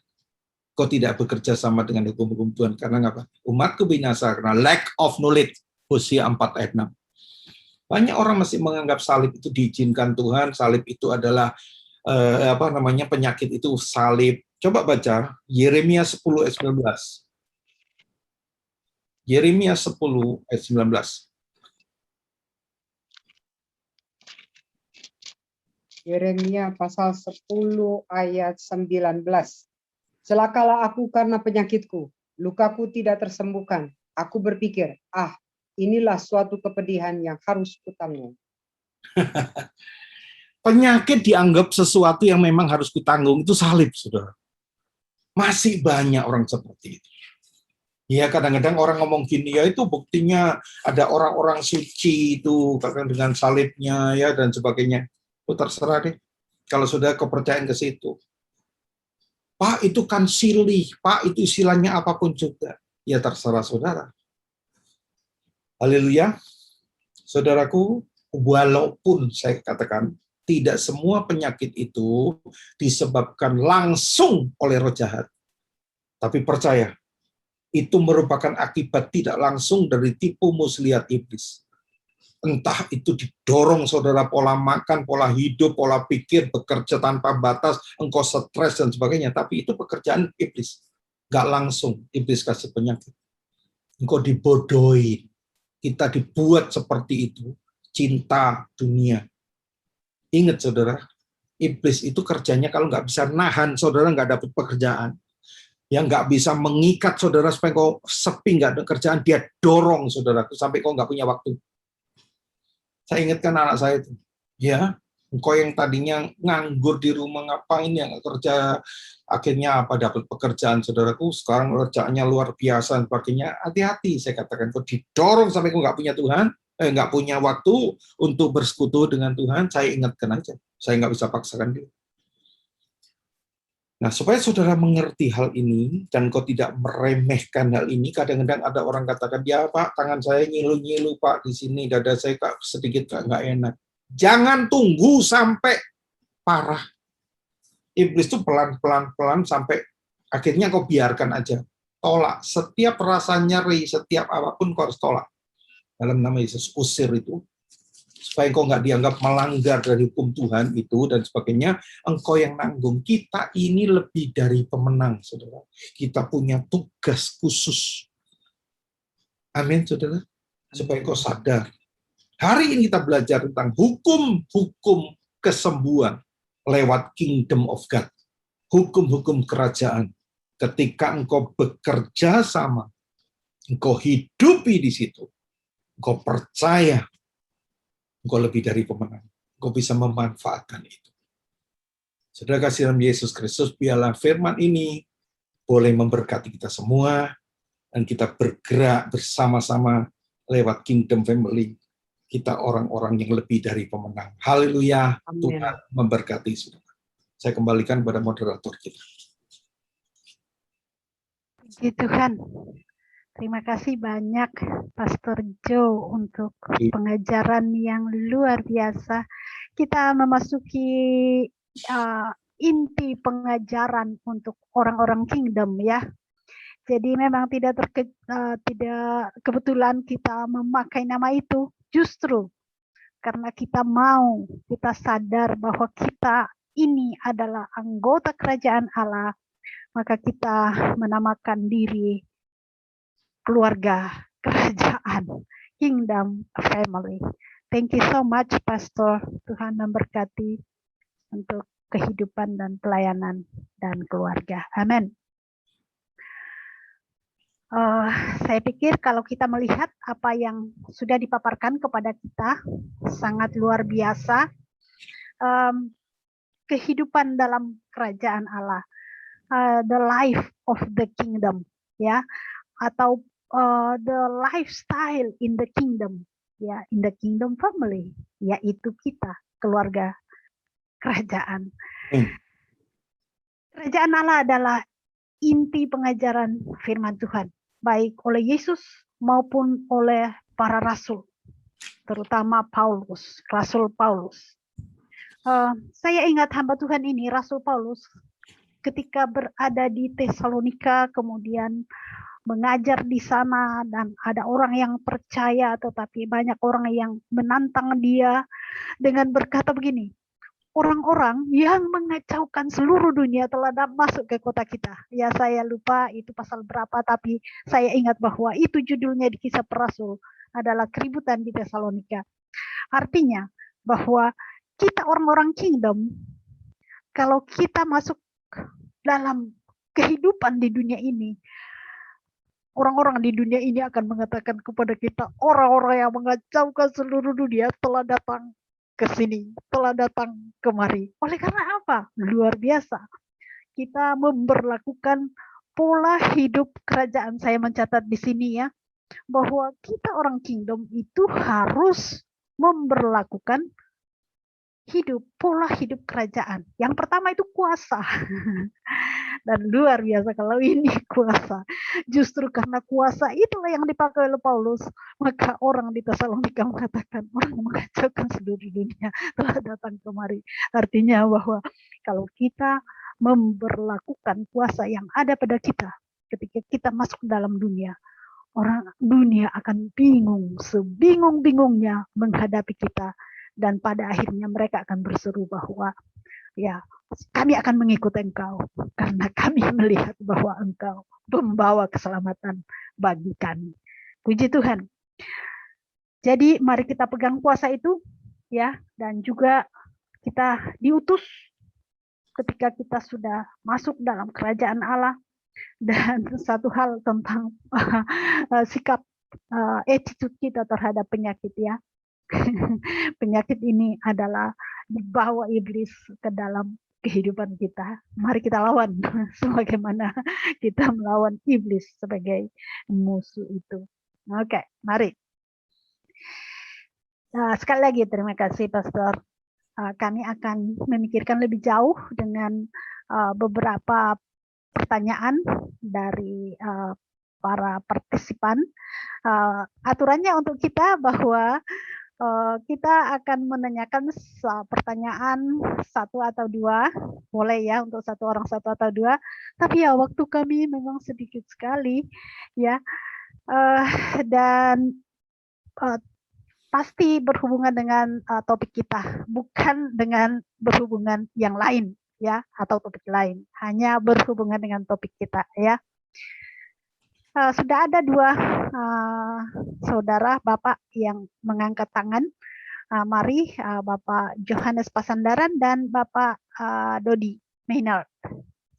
Kau tidak bekerja sama dengan hukum-hukum Tuhan. Karena apa? Umatku binasa karena lack of knowledge. Hosea 4 ayat 6. Banyak orang masih menganggap salib itu diizinkan Tuhan. Salib itu adalah penyakit itu salib. Coba baca Yeremia 10 ayat 19. Yeremia 10 ayat 19. Yeremia pasal 10 ayat 19. Celakalah aku karena penyakitku, lukaku tidak tersembuhkan. Aku berpikir, inilah suatu kepedihan yang harus kutanggung. Penyakit dianggap sesuatu yang memang harus kutanggung, itu salib, saudara. Masih banyak orang seperti itu. Ya, kadang-kadang orang ngomong gini, ya itu buktinya ada orang-orang suci itu, kadang dengan salibnya, ya dan sebagainya. Itu terserah deh. Kalau sudah kepercayaan ke situ. Pak, itu kan silih. Pak, itu istilahnya apapun juga. Ya terserah saudara. Haleluya. Saudaraku, walaupun saya katakan, tidak semua penyakit itu disebabkan langsung oleh roh jahat. Tapi percaya, itu merupakan akibat tidak langsung dari tipu muslihat iblis. Entah itu didorong saudara pola makan, pola hidup, pola pikir, bekerja tanpa batas, engkau stres dan sebagainya. Tapi itu pekerjaan iblis. Nggak langsung iblis kasih penyakit. Engkau dibodohi. Kita dibuat seperti itu. Cinta dunia. Ingat saudara, iblis itu kerjanya kalau nggak bisa nahan, saudara nggak dapat pekerjaan. Yang nggak bisa mengikat saudara supaya kau sepi, nggak ada kerjaan, dia dorong saudara sampai kau nggak punya waktu. Saya ingatkan anak saya itu, ya, engkau yang tadinya nganggur di rumah ngapain ya, nggak kerja, akhirnya apa dapat pekerjaan saudaraku, sekarang kerjaannya luar biasa dan sebagainya. Hati-hati, saya katakan, kau didorong sampai kau nggak punya Tuhan, nggak punya waktu untuk bersekutu dengan Tuhan. Saya ingatkan aja, saya nggak bisa paksakan dia. Nah, supaya saudara mengerti hal ini, dan kau tidak meremehkan hal ini, kadang-kadang ada orang katakan, ya Pak, tangan saya nyilu-nyilu Pak, di sini dada saya sedikit nggak enak. Jangan tunggu sampai parah. Iblis itu pelan-pelan sampai akhirnya kau biarkan aja. Tolak. Setiap rasa nyeri, setiap apapun kau harus tolak. Dalam nama Yesus, usir itu. Supaya engkau nggak dianggap melanggar dari hukum Tuhan itu dan sebagainya, engkau yang nanggung. Kita ini lebih dari pemenang, saudara. Kita punya tugas khusus. Amin, saudara. Supaya engkau sadar. Hari ini kita belajar tentang hukum-hukum kesembuhan lewat Kingdom of God. Hukum-hukum kerajaan. Ketika engkau bekerja sama, engkau hidupi di situ, engkau percaya, engkau lebih dari pemenang. Engkau bisa memanfaatkan itu. Saudara kasih dalam Yesus Kristus, biarlah firman ini boleh memberkati kita semua, dan kita bergerak bersama-sama lewat Kingdom Family, kita orang-orang yang lebih dari pemenang. Haleluya, Amin. Tuhan memberkati saudara. Saya kembalikan kepada moderator kita. Puji Tuhan. Terima kasih banyak Pastor Joe untuk pengajaran yang luar biasa. Kita memasuki inti pengajaran untuk orang-orang kingdom ya. Jadi memang tidak kebetulan kita memakai nama itu, justru karena kita sadar bahwa kita ini adalah anggota kerajaan Allah, maka kita menamakan diri keluarga kerajaan, kingdom family. Thank you so much Pastor. Tuhan memberkati untuk kehidupan dan pelayanan dan keluarga. Amin. Saya pikir kalau kita melihat apa yang sudah dipaparkan kepada kita, sangat luar biasa. Kehidupan dalam kerajaan Allah, the life of the kingdom, ya, atau the lifestyle in the kingdom, ya, in the kingdom family, yaitu kita, keluarga kerajaan. Kerajaan Allah adalah inti pengajaran firman Tuhan, baik oleh Yesus maupun oleh para rasul, terutama Paulus, Rasul Paulus. Saya ingat hamba Tuhan ini, Rasul Paulus, ketika berada di Tesalonika, kemudian mengajar di sana, dan ada orang yang percaya, tetapi banyak orang yang menantang dia dengan berkata begini, orang-orang yang mengacaukan seluruh dunia telah masuk ke kota kita. Ya, saya lupa itu pasal berapa, tapi saya ingat bahwa itu judulnya di Kisah Para Rasul adalah keributan di Tesalonika. Artinya bahwa kita orang-orang kingdom, kalau kita masuk dalam kehidupan di dunia ini, orang-orang di dunia ini akan mengatakan kepada kita, orang-orang yang mengacaukan seluruh dunia telah datang ke sini, telah datang kemari. Oleh karena apa? Luar biasa. Kita memberlakukan pola hidup kerajaan. Saya mencatat di sini ya, bahwa kita orang kingdom itu harus memberlakukan pola hidup kerajaan. Yang pertama itu kuasa. Dan luar biasa kalau ini kuasa. Justru karena kuasa itulah yang dipakai oleh Paulus, maka orang di Tesalonika mengatakan orang mengacaukan seluruh dunia telah datang kemari. Artinya bahwa kalau kita memberlakukan kuasa yang ada pada kita, ketika kita masuk dalam dunia, orang dunia akan bingung, sebingung-bingungnya menghadapi kita. Dan pada akhirnya mereka akan berseru bahwa ya, kami akan mengikuti engkau karena kami melihat bahwa engkau membawa keselamatan bagi kami. Puji Tuhan. Jadi mari kita pegang kuasa itu ya, dan juga kita diutus ketika kita sudah masuk dalam kerajaan Allah. Dan satu hal tentang sikap attitude kita terhadap penyakit ya. Penyakit ini adalah dibawa iblis ke dalam kehidupan kita. Mari kita lawan sebagaimana kita melawan iblis sebagai musuh itu. Oke, mari. Nah, sekali lagi terima kasih Pastor. Kami akan memikirkan lebih jauh dengan beberapa pertanyaan dari para partisipan. Aturannya untuk kita bahwa kita akan menanyakan pertanyaan 1 atau 2, boleh ya untuk satu orang 1 atau 2, tapi ya waktu kami memang sedikit sekali ya, dan pasti berhubungan dengan topik kita, bukan dengan berhubungan yang lain ya, atau topik lain, hanya berhubungan dengan topik kita ya. Sudah ada 2 saudara Bapak yang mengangkat tangan. Mari Bapak Johannes Pasandaran dan Bapak Dodi Maynard.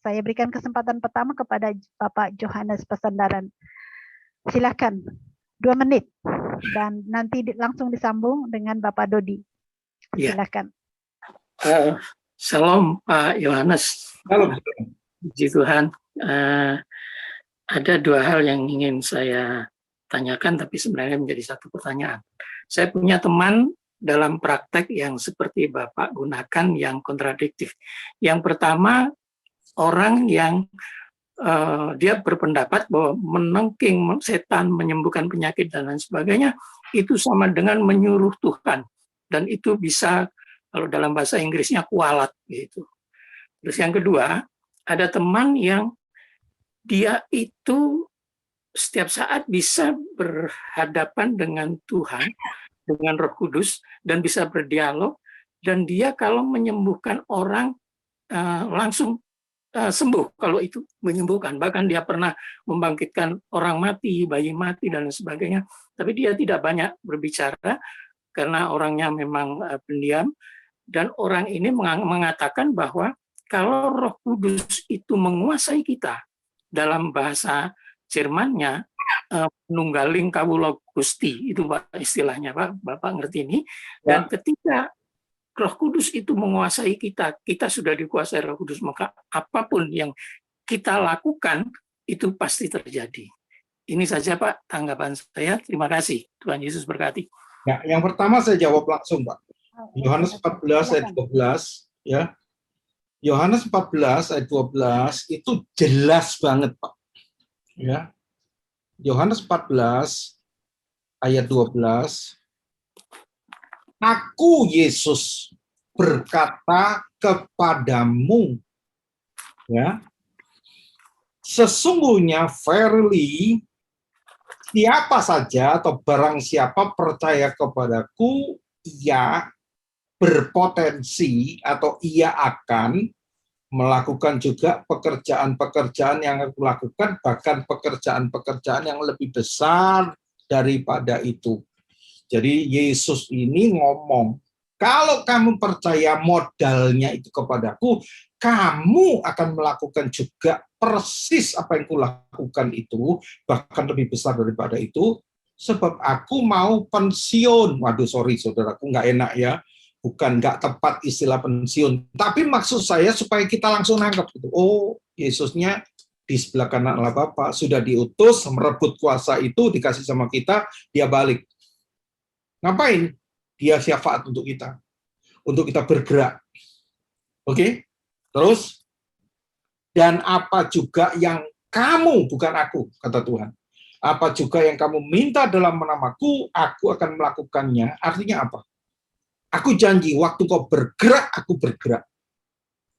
Saya berikan kesempatan pertama kepada Bapak Johannes Pasandaran. Silakan 2 menit dan nanti langsung disambung dengan Bapak Dodi. Silakan. Salam Pak Yohanes. Halo. Puji Tuhan. Ada 2 hal yang ingin saya tanyakan, tapi sebenarnya menjadi satu pertanyaan. Saya punya teman dalam praktek yang seperti Bapak gunakan yang kontradiktif. Yang pertama, orang yang dia berpendapat bahwa menengking setan, menyembuhkan penyakit dan lain sebagainya itu sama dengan menyuruh Tuhan, dan itu bisa, kalau dalam bahasa Inggrisnya, kualat gitu. Terus yang kedua, ada teman yang dia itu setiap saat bisa berhadapan dengan Tuhan, dengan Roh Kudus, dan bisa berdialog, dan dia kalau menyembuhkan orang langsung sembuh kalau itu menyembuhkan. Bahkan dia pernah membangkitkan orang mati, bayi mati, dan sebagainya. Tapi dia tidak banyak berbicara karena orangnya memang pendiam. Dan orang ini mengatakan bahwa kalau Roh Kudus itu menguasai kita, dalam bahasa Jermannya, nunggaling kawula Gusti, itu Pak istilahnya, Pak. Bapak ngerti ini. Dan ketika Roh Kudus itu menguasai kita, kita sudah dikuasai Roh Kudus, maka apapun yang kita lakukan itu pasti terjadi. Ini saja Pak tanggapan saya. Terima kasih. Tuhan Yesus berkati. Ya, yang pertama saya jawab langsung, Pak. Yohanes 14 ayat 12, ya. Yohanes 14 ayat 12 itu jelas banget, Pak. Ya. Yohanes 14 ayat 12, Aku Yesus berkata kepadamu, ya, sesungguhnya verily siapa saja atau barang siapa percaya kepadaku, ia berpotensi atau ia akan melakukan juga pekerjaan-pekerjaan yang aku lakukan, bahkan pekerjaan-pekerjaan yang lebih besar daripada itu. Jadi Yesus ini ngomong, kalau kamu percaya modalnya itu kepadaku, kamu akan melakukan juga persis apa yang kulakukan itu, bahkan lebih besar daripada itu, sebab aku mau pensiun. Waduh, sorry saudaraku, nggak enak ya. Bukan nggak tepat istilah pensiun. Tapi maksud saya supaya kita langsung nangkep gitu. Oh, Yesusnya di sebelah kanan Allah Bapa, sudah diutus, merebut kuasa itu, dikasih sama kita, dia balik. Ngapain? Dia syafaat untuk kita bergerak. Oke? Terus, dan apa juga yang kamu, bukan aku, kata Tuhan, apa juga yang kamu minta dalam namaku, aku akan melakukannya. Artinya apa? Aku janji, waktu kau bergerak, aku bergerak.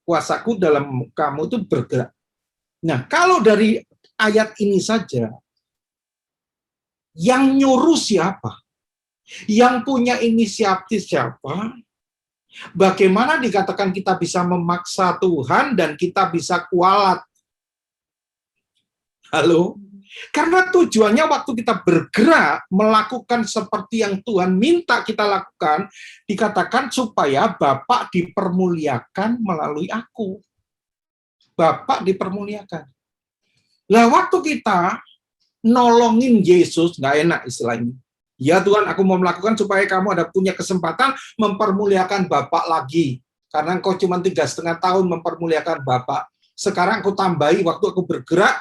Kuasaku dalam kamu itu bergerak. Nah, kalau dari ayat ini saja, yang nyuruh siapa? Yang punya inisiatif siapa? Bagaimana dikatakan kita bisa memaksa Tuhan dan kita bisa kualat? Halo? Karena tujuannya waktu kita bergerak, melakukan seperti yang Tuhan minta kita lakukan, dikatakan supaya Bapak dipermuliakan melalui aku. Bapak dipermuliakan. Lah waktu kita nolongin Yesus, nggak enak istilahnya. Ya Tuhan, aku mau melakukan supaya kamu ada punya kesempatan mempermuliakan Bapak lagi. Karena engkau cuma 3,5 tahun mempermuliakan Bapak. Sekarang aku tambahi waktu aku bergerak,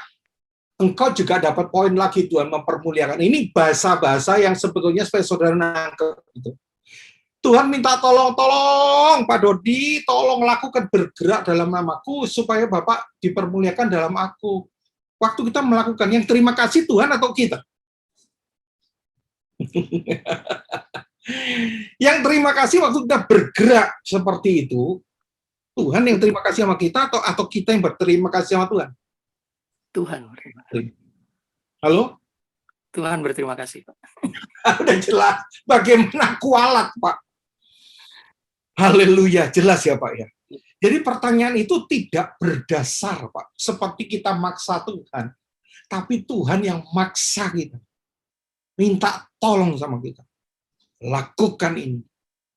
engkau juga dapat poin lagi Tuhan mempermuliakan. Ini bahasa-bahasa yang sebetulnya supaya saudara nangkep gitu. Tuhan minta tolong Pak Dodi, tolong lakukan bergerak dalam namaku supaya Bapak dipermuliakan dalam aku. Waktu kita melakukan, yang terima kasih Tuhan atau kita? Yang terima kasih waktu kita bergerak seperti itu, Tuhan yang terima kasih sama kita atau kita yang berterima kasih sama Tuhan? Tuhan. Halo? Tuhan berterima kasih, Pak. Udah jelas. Bagaimana kualat, Pak? Haleluya, jelas ya, Pak ya. Jadi pertanyaan itu tidak berdasar, Pak. Seperti kita maksa Tuhan. Tapi Tuhan yang maksa kita. Minta tolong sama kita. Lakukan ini.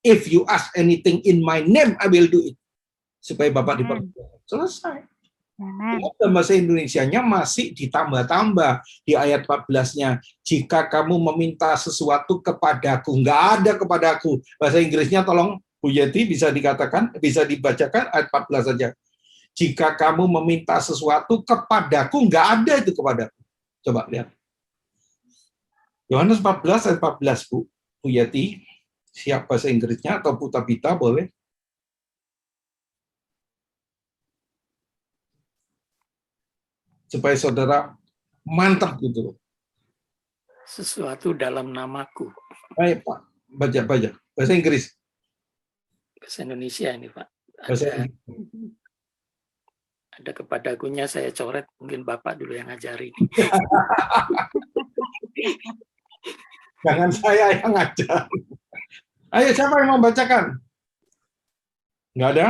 If you ask anything in my name, I will do it. Supaya Bapak dipermuliakan. Selesai. Dalam bahasa Indonesianya masih ditambah-tambah di ayat 14-nya. Jika kamu meminta sesuatu kepadaku, nggak ada kepadaku. Bahasa Inggrisnya tolong Bu Yeti bisa dikatakan, bisa dibacakan ayat 14 saja. Jika kamu meminta sesuatu kepadaku, nggak ada itu kepadaku. Coba lihat. Yohanes 14 ayat 14, Bu. Bu Yeti, siap bahasa Inggrisnya, atau Bu Tabita boleh. Supaya saudara mantap gitu. Sesuatu dalam namaku. Ayo Pak, baca bahasa Inggris. Bahasa Indonesia ini Pak. Bahasa Inggris. Ada kepadakunya saya coret, mungkin Bapak dulu yang ngajarin. Jangan saya yang ngajar. Ayo, siapa yang mau bacakan? Nggak ada?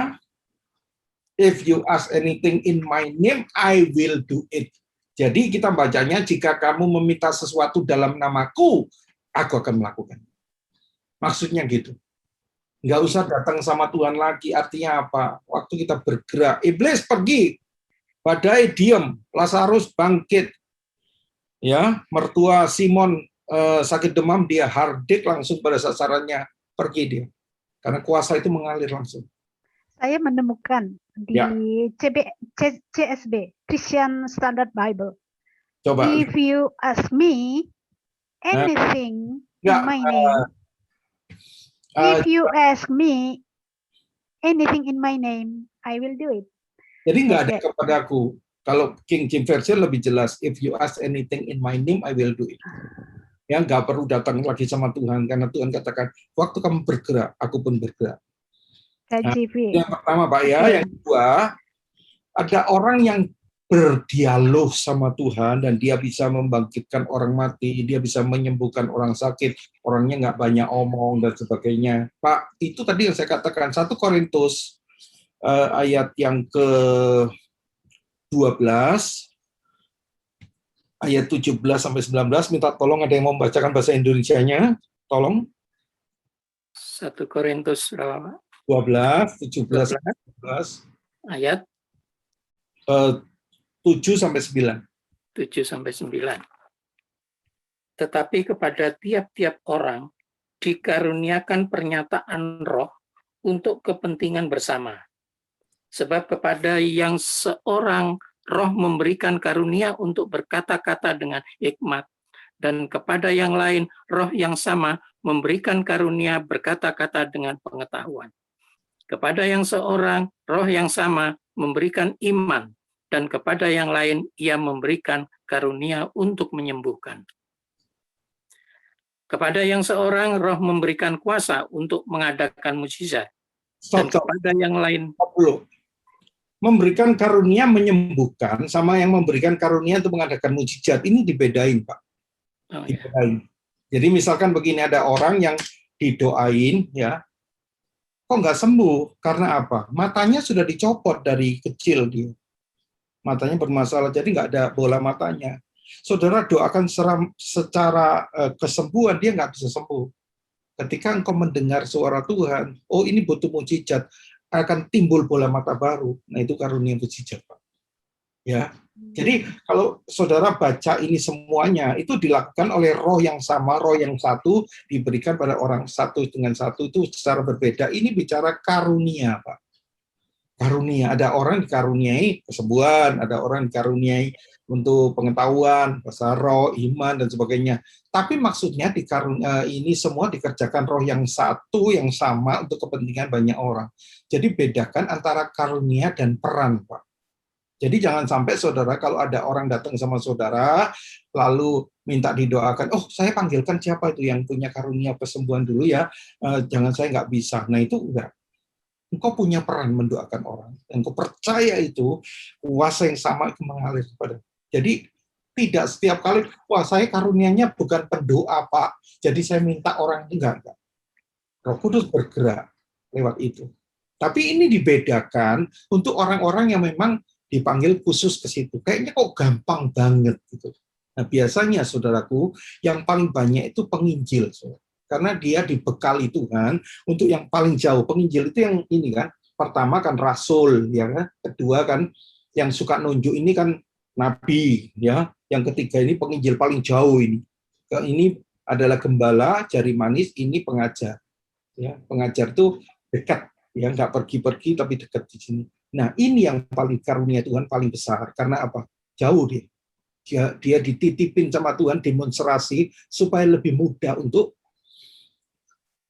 If you ask anything in my name, I will do it. Jadi kita bacanya, jika kamu meminta sesuatu dalam namaku, aku akan melakukan. Maksudnya gitu. Nggak usah datang sama Tuhan lagi. Artinya apa? Waktu kita bergerak, iblis pergi, badai diam, Lazarus bangkit. Ya, mertua Simon sakit demam, dia hardik langsung pada sasarannya, pergi dia. Karena kuasa itu mengalir langsung. Saya menemukan di CSB, Christian Standard Bible. Coba. If you ask me anything in my name, if you ask me anything in my name, I will do it. Jadi nggak ada kepadaku. Kalau King James Version lebih jelas, if you ask anything in my name, I will do it. Ya, nggak perlu datang lagi sama Tuhan, karena Tuhan katakan, waktu kamu bergerak, aku pun bergerak. Nah, yang pertama Pak ya, yang kedua, ada orang yang berdialog sama Tuhan dan dia bisa membangkitkan orang mati, dia bisa menyembuhkan orang sakit, orangnya nggak banyak omong dan sebagainya. Pak, itu tadi yang saya katakan, 1 Korintus ayat yang ke-12, ayat 17 sampai 19, minta tolong ada yang mau membacakan bahasa Indonesianya, tolong. 1 Korintus berapa? 12, 17, 19, ayat 7 sampai 9. 7 sampai 9. Tetapi kepada tiap-tiap orang dikaruniakan pernyataan roh untuk kepentingan bersama. Sebab kepada yang seorang roh memberikan karunia untuk berkata-kata dengan hikmat, dan kepada yang lain roh yang sama memberikan karunia berkata-kata dengan pengetahuan. Kepada yang seorang roh yang sama memberikan iman, dan kepada yang lain ia memberikan karunia untuk menyembuhkan. Kepada yang seorang roh memberikan kuasa untuk mengadakan mukjizat, dan kepada yang lain memberikan karunia menyembuhkan sama yang memberikan karunia untuk mengadakan mukjizat, ini dibedain Pak. Dibedain. Jadi misalkan begini, ada orang yang didoain ya, kok nggak sembuh? Karena apa? Matanya sudah dicopot dari kecil dia. Matanya bermasalah, jadi nggak ada bola matanya. Saudara doakan secara kesembuhan, dia nggak bisa sembuh. Ketika engkau mendengar suara Tuhan, oh ini butuh mukjizat, akan timbul bola mata baru. Nah itu karunia mukjizat Pak. Ya. Jadi kalau saudara baca ini semuanya, itu dilakukan oleh roh yang sama, roh yang satu, diberikan pada orang satu dengan satu itu secara berbeda. Ini bicara karunia, Pak. Karunia, ada orang dikaruniai kesembuhan, ada orang dikaruniai untuk pengetahuan, bahasa roh, iman, dan sebagainya. Tapi maksudnya ini semua dikerjakan roh yang satu, yang sama untuk kepentingan banyak orang. Jadi bedakan antara karunia dan peran, Pak. Jadi jangan sampai saudara, kalau ada orang datang sama saudara, lalu minta didoakan, oh saya panggilkan siapa itu yang punya karunia kesembuhan dulu ya, jangan saya nggak bisa. Nah itu enggak. Engkau punya peran mendoakan orang. Engkau percaya itu, kuasa yang sama itu mengalir kepada. Jadi tidak setiap kali, wah saya karunianya bukan pendoa Pak, jadi saya minta orang, enggak. Roh Kudus bergerak lewat itu. Tapi ini dibedakan untuk orang-orang yang memang dipanggil khusus ke situ. Kayaknya kok gampang banget gitu. Nah, biasanya saudaraku yang paling banyak itu penginjil, saudara. Karena dia dibekali Tuhan untuk yang paling jauh. Penginjil itu yang ini kan, pertama kan rasul, ya kan? Kedua kan yang suka nunjuk ini kan nabi, ya. Yang ketiga ini penginjil paling jauh ini. Ini adalah gembala, jari manis, ini pengajar. Ya, pengajar itu dekat, ya nggak pergi-pergi tapi dekat di sini. Nah, ini yang paling karunia Tuhan paling besar. Karena apa? Jauh dia. Dia dititipin sama Tuhan, demonstrasi, supaya lebih mudah untuk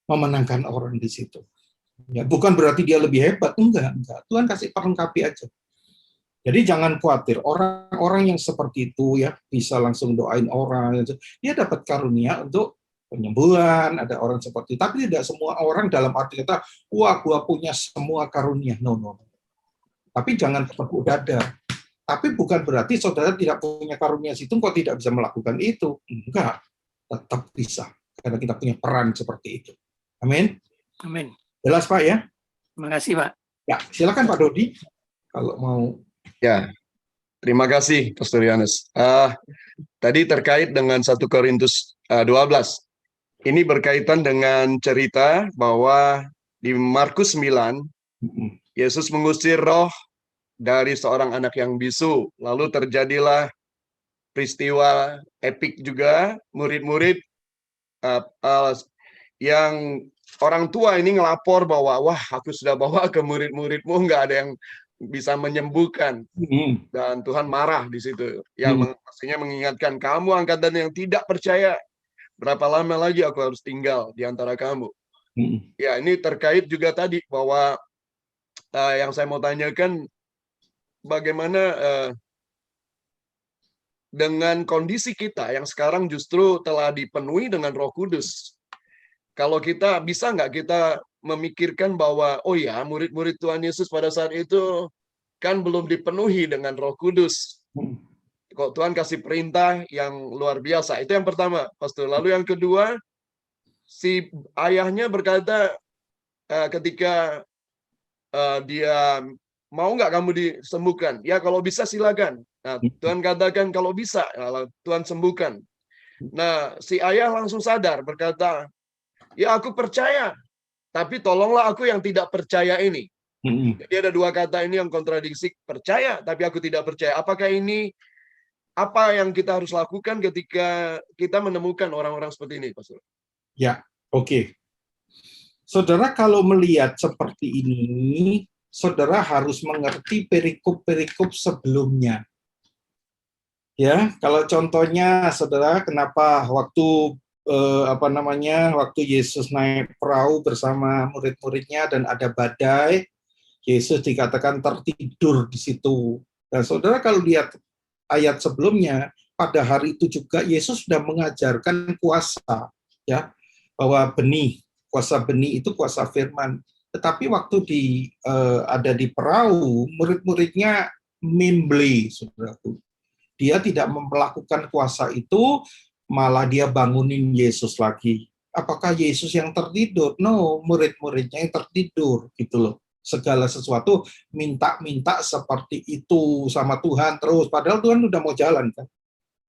memenangkan orang di situ. Ya, bukan berarti dia lebih hebat, enggak. Tuhan kasih perlengkapi aja. Jadi jangan khawatir, orang-orang yang seperti itu ya bisa langsung doain orang, dia dapat karunia untuk penyembuhan, ada orang seperti itu. Tapi tidak semua orang dalam arti kata, wah gua punya semua karunia. No. Tapi jangan tepuk dada. Tapi bukan berarti saudara tidak punya karunia situ kok tidak bisa melakukan itu. Enggak, tetap bisa. Karena kita punya peran seperti itu. Amin. Amin. Jelas Pak ya? Terima kasih Pak. Ya, silakan Pak Dodi kalau mau. Ya, terima kasih Pastor Yohanes. Tadi terkait dengan 1 Korintus 12. Ini berkaitan dengan cerita bahwa di Markus 9, Yesus mengusir roh dari seorang anak yang bisu. Lalu terjadilah peristiwa epik juga, murid-murid yang orang tua ini ngelapor bahwa, wah aku sudah bawa ke murid-muridmu, nggak ada yang bisa menyembuhkan. Dan Tuhan marah di situ. Yang maksudnya mengingatkan, kamu angkatan yang tidak percaya, berapa lama lagi aku harus tinggal di antara kamu? Ya, ini terkait juga tadi bahwa yang saya mau tanyakan, bagaimana dengan kondisi kita yang sekarang justru telah dipenuhi dengan Roh Kudus. Kalau kita bisa nggak kita memikirkan bahwa, oh ya, murid-murid Tuhan Yesus pada saat itu kan belum dipenuhi dengan Roh Kudus. Kok Tuhan kasih perintah yang luar biasa. Itu yang pertama, Pastor. Lalu yang kedua, si ayahnya berkata ketika dia mau nggak kamu disembuhkan? Ya kalau bisa silakan. Nah, Tuhan katakan kalau bisa, Tuhan sembuhkan. Nah, si ayah langsung sadar berkata, ya aku percaya, tapi tolonglah aku yang tidak percaya ini. Jadi ada dua kata ini yang kontradiksi, percaya tapi aku tidak percaya. Apakah ini apa yang kita harus lakukan ketika kita menemukan orang-orang seperti ini, Pastor? Ya, oke. Saudara kalau melihat seperti ini, saudara harus mengerti perikop-perikop sebelumnya. Ya, kalau contohnya saudara kenapa waktu waktu Yesus naik perahu bersama murid-muridnya dan ada badai, Yesus dikatakan tertidur di situ. Dan saudara kalau lihat ayat sebelumnya, pada hari itu juga Yesus sudah mengajarkan kuasa, ya, bahwa kuasa benih itu kuasa firman. Tetapi waktu ada di perahu, murid-muridnya mimble, saudaraku. Dia tidak melakukan kuasa itu, malah dia bangunin Yesus lagi. Apakah Yesus yang tertidur? No, murid-muridnya yang tertidur, gitu loh. Segala sesuatu minta-minta seperti itu sama Tuhan terus. Padahal Tuhan udah mau jalan kan.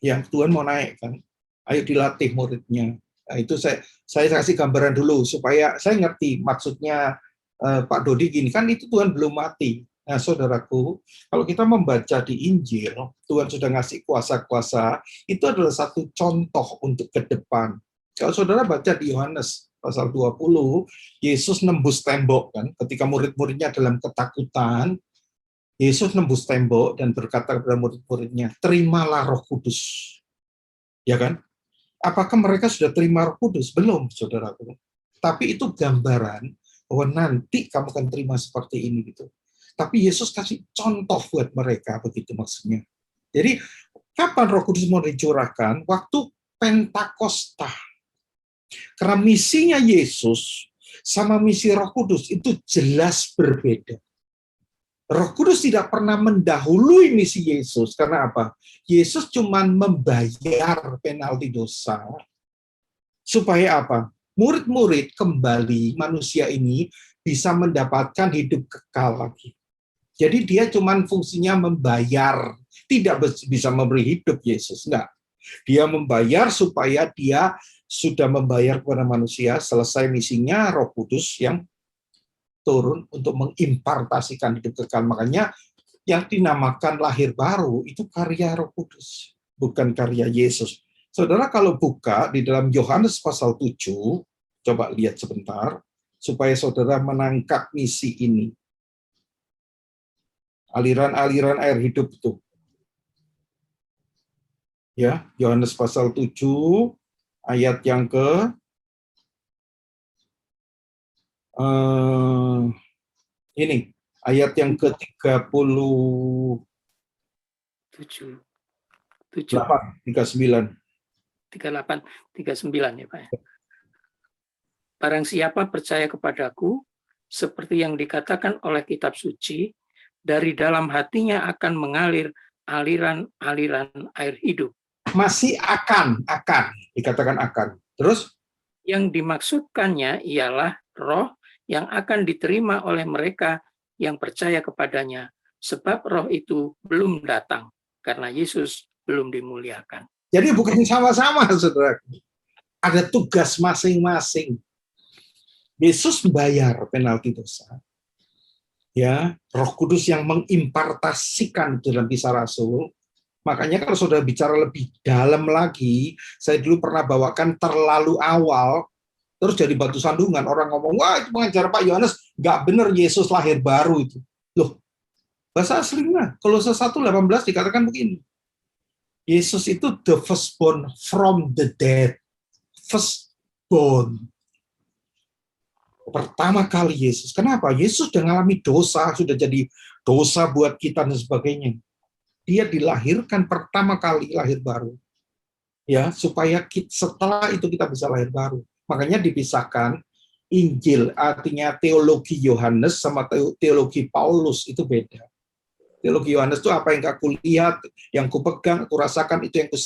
Yang Tuhan mau naik kan. Ayo dilatih muridnya. Nah, itu saya kasih gambaran dulu supaya saya ngerti maksudnya Pak Dodi gini kan, itu Tuhan belum mati. Nah, saudaraku, kalau kita membaca di Injil, Tuhan sudah ngasih kuasa-kuasa, itu adalah satu contoh untuk ke depan. Kalau saudara baca di Yohanes pasal 20, Yesus nembus tembok kan, ketika murid-muridnya dalam ketakutan, Yesus nembus tembok dan berkata kepada murid-muridnya, terimalah Roh Kudus. Ya kan? Apakah mereka sudah terima Roh Kudus? Belum, saudaraku. Tapi itu gambaran bahwa nanti kamu akan terima seperti ini gitu. Tapi Yesus kasih contoh buat mereka, begitu maksudnya. Jadi, kapan Roh Kudus mau dicurahkan? Waktu Pentakosta. Karena misinya Yesus sama misi Roh Kudus itu jelas berbeda. Roh Kudus tidak pernah mendahului misi Yesus. Karena apa? Yesus cuma membayar penalti dosa. Supaya apa? Murid-murid kembali, manusia ini bisa mendapatkan hidup kekal lagi. Jadi dia cuma fungsinya membayar, tidak bisa memberi hidup Yesus, enggak. Dia membayar supaya dia sudah membayar kepada manusia, selesai misinya Roh Kudus yang turun untuk mengimpartasikan hidup kekal. Makanya yang dinamakan lahir baru itu karya Roh Kudus, bukan karya Yesus. Saudara kalau buka di dalam Yohanes pasal 7, coba lihat sebentar, supaya saudara menangkap misi ini. Aliran-aliran air hidup itu. Ya, Yohanes pasal 7 ayat yang Ini ayat yang ke-38, 7, 39. 38, 39 ya Pak. Barang siapa percaya kepadaku, seperti yang dikatakan oleh kitab suci, dari dalam hatinya akan mengalir aliran-aliran air hidup. Masih akan, dikatakan akan. Terus? Yang dimaksudkannya ialah roh yang akan diterima oleh mereka yang percaya kepadanya, sebab roh itu belum datang, karena Yesus belum dimuliakan. Jadi bukan sama-sama, saudara. Ada tugas masing-masing. Yesus membayar penalti dosa. Ya, Roh Kudus yang mengimpartasikan dalam Kisah Rasul. Makanya kalau saudara bicara lebih dalam lagi, saya dulu pernah bawakan terlalu awal, terus jadi batu sandungan. Orang ngomong, wah itu pengajar Pak Yohanes, nggak benar Yesus lahir baru itu. Loh, bahasa aslinya, Kolose 1:18 dikatakan begini. Yesus itu the firstborn from the dead. Firstborn. Pertama kali Yesus. Kenapa? Yesus sudah mengalami dosa, sudah jadi dosa buat kita dan sebagainya. Dia dilahirkan pertama kali lahir baru. Ya, supaya setelah itu kita bisa lahir baru. Makanya dipisahkan Injil, artinya teologi Yohanes sama teologi Paulus itu beda. Teologi Yohanes itu apa yang aku lihat, yang ku pegang, aku rasakan, itu yang ku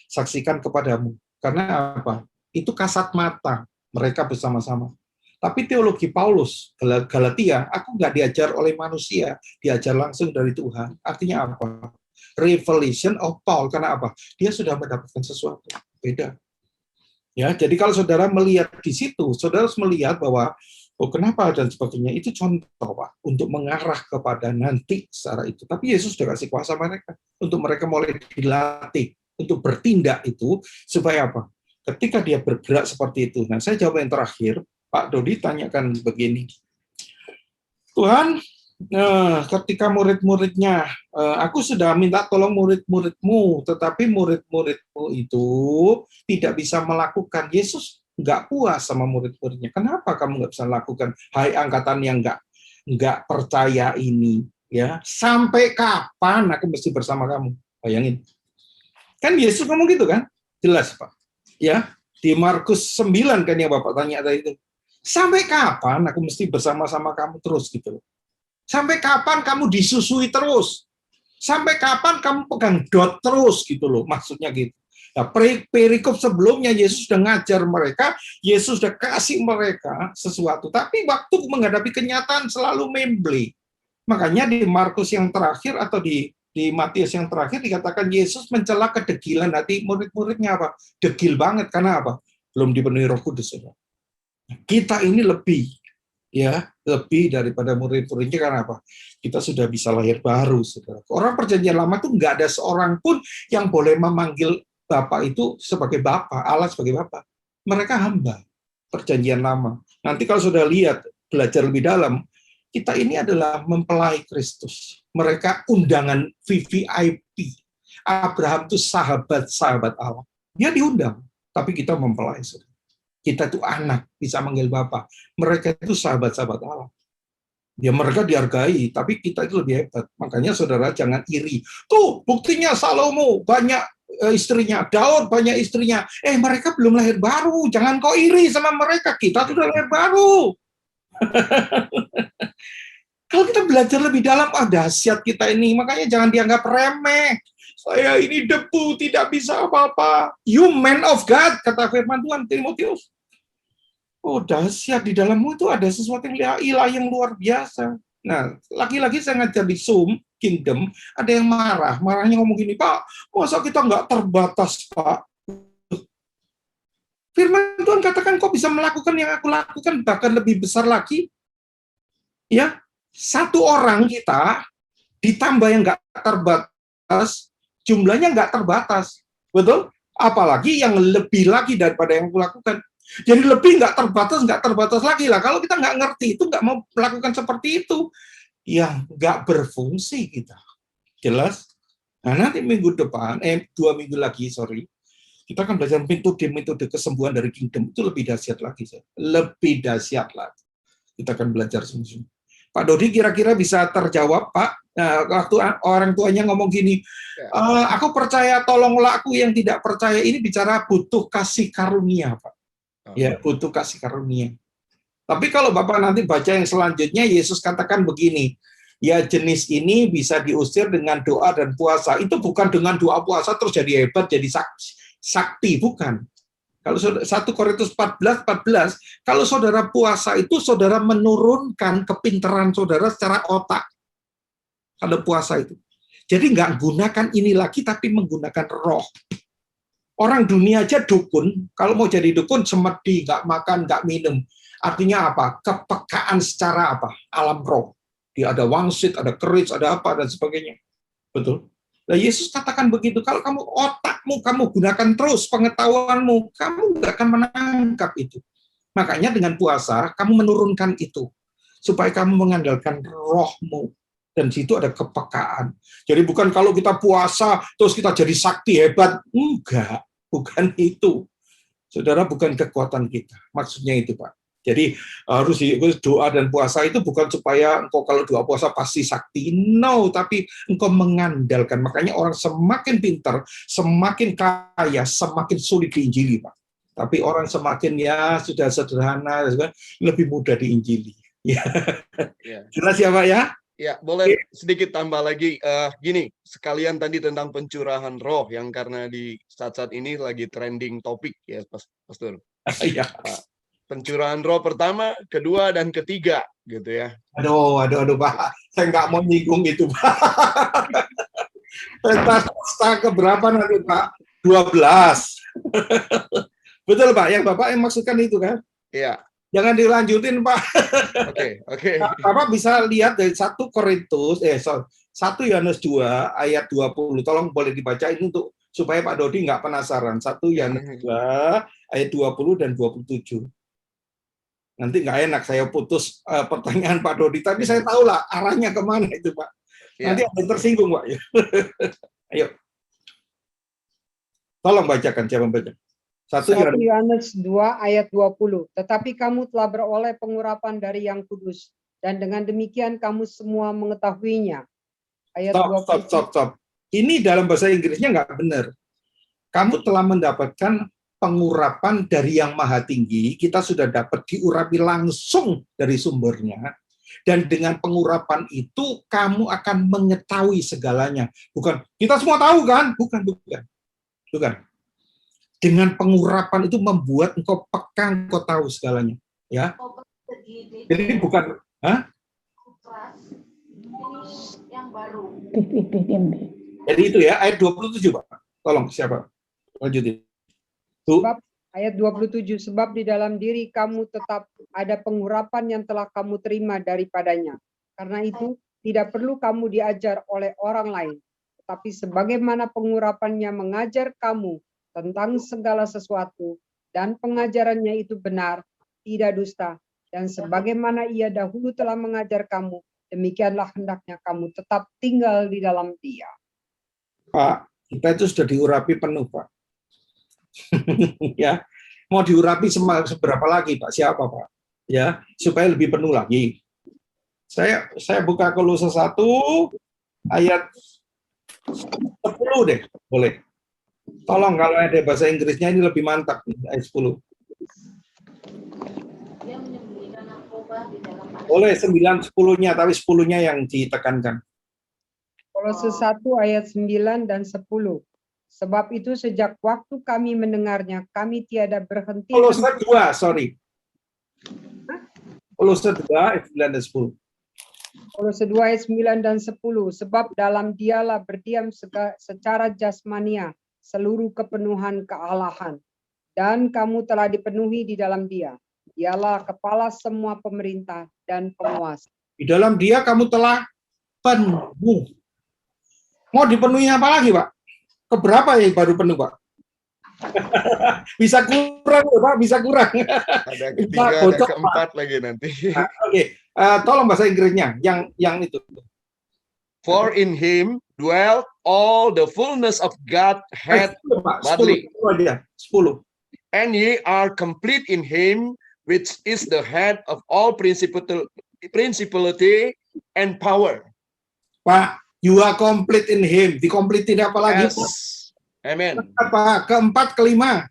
saksikan kepadamu. Karena apa? Itu kasat mata mereka bersama-sama. Tapi teologi Paulus, Galatia, aku nggak diajar oleh manusia, diajar langsung dari Tuhan. Artinya apa? Revelation of Paul. Karena apa? Dia sudah mendapatkan sesuatu. Beda. Ya, jadi kalau saudara melihat di situ, saudara harus melihat bahwa oh kenapa dan sebagainya, itu contoh Pak, untuk mengarah kepada nanti secara itu. Tapi Yesus sudah kasih kuasa mereka, untuk mereka mulai dilatih, untuk bertindak itu, supaya apa? Ketika dia bergerak seperti itu. Nah, saya jawab yang terakhir, Pak Dodi tanyakan begini, Tuhan, ketika murid-muridnya, aku sudah minta tolong murid-muridmu, tetapi murid-muridmu itu tidak bisa melakukan. Yesus nggak puas sama murid-muridnya. Kenapa kamu nggak bisa lakukan? Hai angkatan yang nggak percaya ini, ya. Sampai kapan aku mesti bersama kamu? Bayangin. Kan Yesus ngomong gitu kan? Jelas Pak. Ya, di Markus 9 kan yang Bapak tanya tadi itu. Sampai kapan aku mesti bersama-sama kamu terus gitu loh. Sampai kapan kamu disusui terus? Sampai kapan kamu pegang dot terus gitu loh, maksudnya gitu. Nah, perikop sebelumnya Yesus sudah ngajar mereka, Yesus sudah kasih mereka sesuatu, tapi waktu menghadapi kenyataan selalu memble. Makanya di Markus yang terakhir atau di Matius yang terakhir dikatakan Yesus mencela kedegilan hati murid-muridnya apa? Degil banget karena apa? Belum dipenuhi Roh Kudus. Kita ini lebih daripada murid-muridnya karena apa? Kita sudah bisa lahir baru, saudara. Orang perjanjian lama itu nggak ada seorang pun yang boleh memanggil Bapak itu sebagai Bapak, Allah sebagai Bapak. Mereka hamba, perjanjian lama. Nanti kalau sudah lihat, belajar lebih dalam, kita ini adalah mempelai Kristus. Mereka undangan VVIP. Abraham itu sahabat-sahabat Allah. Dia diundang, tapi kita mempelai, saudara. Kita itu anak, bisa manggil Bapak. Mereka itu sahabat-sahabat Allah. Ya mereka dihargai, tapi kita itu lebih hebat. Makanya saudara jangan iri. Tuh, buktinya Salomo banyak istrinya, Daud banyak istrinya. Mereka belum lahir baru. Jangan kau iri sama mereka. Kita sudah lahir baru. Kalau kita belajar lebih dalam, dahsyat kita ini. Makanya jangan dianggap remeh. Saya ini debu, tidak bisa apa-apa. You man of God, kata firman Tuhan Timotius. Oh, dahsyat, di dalammu itu ada sesuatu yang ilahi yang luar biasa. Nah, lagi-lagi saya ngajar di Zoom, Kingdom, ada yang marah. Marahnya ngomong gini, Pak, masa kita nggak terbatas, Pak? Firman Tuhan katakan, kok bisa melakukan yang aku lakukan, bahkan lebih besar lagi? Ya, satu orang kita, ditambah yang nggak terbatas, jumlahnya nggak terbatas, betul? Apalagi yang lebih lagi daripada yang aku lakukan. Jadi lebih nggak terbatas lagi lah. Kalau kita nggak ngerti itu, nggak mau melakukan seperti itu, ya nggak berfungsi kita. Jelas? Nah nanti minggu depan, 2 minggu lagi, kita akan belajar metode kesembuhan dari Kingdom itu lebih dahsyat lagi, lebih dahsyat lagi. Kita akan belajar sungguh-sungguh. Pak Dodi kira-kira bisa terjawab, Pak? Nah, waktu orang tuanya ngomong gini, aku percaya, tolonglah aku yang tidak percaya. Ini bicara butuh kasih karunia, Pak. Ya, butuh kasih karunia. Tapi kalau Bapak nanti baca yang selanjutnya, Yesus katakan begini, ya jenis ini bisa diusir dengan doa dan puasa. Itu bukan dengan doa puasa terus jadi hebat, jadi sakti, bukan. Kalau 1 Korintus 14, kalau saudara puasa itu saudara menurunkan kepintaran saudara secara otak. Kalau puasa itu. Jadi nggak gunakan ini lagi, tapi menggunakan roh. Orang dunia aja dukun, kalau mau jadi dukun semedi, nggak makan, nggak minum. Artinya apa? Kepekaan secara apa? Alam roh. Dia ada wangsit, ada keris, ada apa, dan sebagainya. Betul? Nah, Yesus katakan begitu, kalau kamu otakmu, kamu gunakan terus pengetahuanmu, kamu nggak akan menangkap itu. Makanya dengan puasa, kamu menurunkan itu. Supaya kamu mengandalkan rohmu. Dan di situ ada kepekaan. Jadi bukan kalau kita puasa, terus kita jadi sakti hebat. Enggak, bukan itu. Saudara, bukan kekuatan kita. Maksudnya itu, Pak. Jadi harus doa dan puasa itu bukan supaya engkau kalau doa puasa pasti sakti, no, tapi engkau mengandalkan. Makanya orang semakin pintar, semakin kaya, semakin sulit diinjili, Pak. Tapi orang semakin ya sudah sederhana, lebih mudah diinjili. Ya. Jelas ya, Pak ya? Ya, boleh sedikit tambah lagi. Gini, sekalian tadi tentang pencurahan roh yang karena di saat-saat ini lagi trending topik ya, Pastor. Iya. Pencurahan roh pertama, kedua, dan ketiga, gitu ya. Aduh, Pak. Saya nggak mau nyinggung itu, Pak. Pesta keberapa nanti, Pak? 12. Betul, Pak? Yang Bapak yang maksudkan itu, kan? Iya. Jangan dilanjutin, Pak. Oke. Bapak bisa lihat dari 1 Yohanes 2, ayat 20. Tolong boleh dibaca ini untuk supaya Pak Dodi nggak penasaran. 1 Yohanes 2, ayat 20 dan 27. Nanti nggak enak saya putus pertanyaan Pak Dodi, tapi saya tahu lah arahnya kemana itu, Pak. Nanti ada tersinggung, Pak. Ayo. Tolong bacakan, siapa baca. 1 Yohanes 2 ayat 20. Tetapi kamu telah beroleh pengurapan dari Yang Kudus, dan dengan demikian kamu semua mengetahuinya. Ayat 20. Stop. Ini dalam bahasa Inggrisnya nggak benar. Kamu telah mendapatkan pengurapan dari Yang Maha Tinggi, kita sudah dapat diurapi langsung dari sumbernya, dan dengan pengurapan itu kamu akan mengetahui segalanya. Bukan, kita semua tahu kan? Bukan. Dengan pengurapan itu membuat engkau peka, engkau tahu segalanya. Ya. Jadi bukan, yang baru. Jadi itu ya, ayat 27, Pak. Tolong, siapa? Lanjutin. Sebab ayat 27, sebab di dalam diri kamu tetap ada pengurapan yang telah kamu terima daripadanya. Karena itu tidak perlu kamu diajar oleh orang lain, tetapi sebagaimana pengurapannya mengajar kamu tentang segala sesuatu, dan pengajarannya itu benar, tidak dusta, dan sebagaimana ia dahulu telah mengajar kamu, demikianlah hendaknya kamu tetap tinggal di dalam Dia. Pak, kita itu sudah diurapi penuh, Pak. Ya, mau diurapi seberapa lagi, Pak? Siapa, Pak? Ya, supaya lebih penuh lagi. Saya buka Kolose 1 ayat 10 deh, boleh. Tolong kalau ada bahasa Inggrisnya ini lebih mantap nih, ayat 10. Boleh 9-10-nya, tapi 10-nya yang ditekankan. Kolose 1 ayat 9 dan 10. Sebab itu sejak waktu kami mendengarnya, kami tiada berhenti. Kolose 2, sorry. Kolose 2 ayat 9 dan 10. Kolose 2 ayat 9 dan 10. Sebab dalam Dialah berdiam secara jasmania seluruh kepenuhan kealahan. Dan kamu telah dipenuhi di dalam Dia. Dialah kepala semua pemerintah dan penguasa. Di dalam Dia kamu telah penuh. Mau dipenuhi apa lagi, Pak? Keberapa yang baru penuh, Pak? Bisa kurang, Pak, bisa kurang. Ada ketiga, ada keempat lagi nanti. Oke. Tolong bahasa Inggrisnya, yang itu. For in him dwelt all the fullness of God had bodily. 10. And ye are complete in him, which is the head of all principality and power. Pak, you are complete in him. Dikompletin apa lagi? Yes. Amen. Pak, keempat, kelima.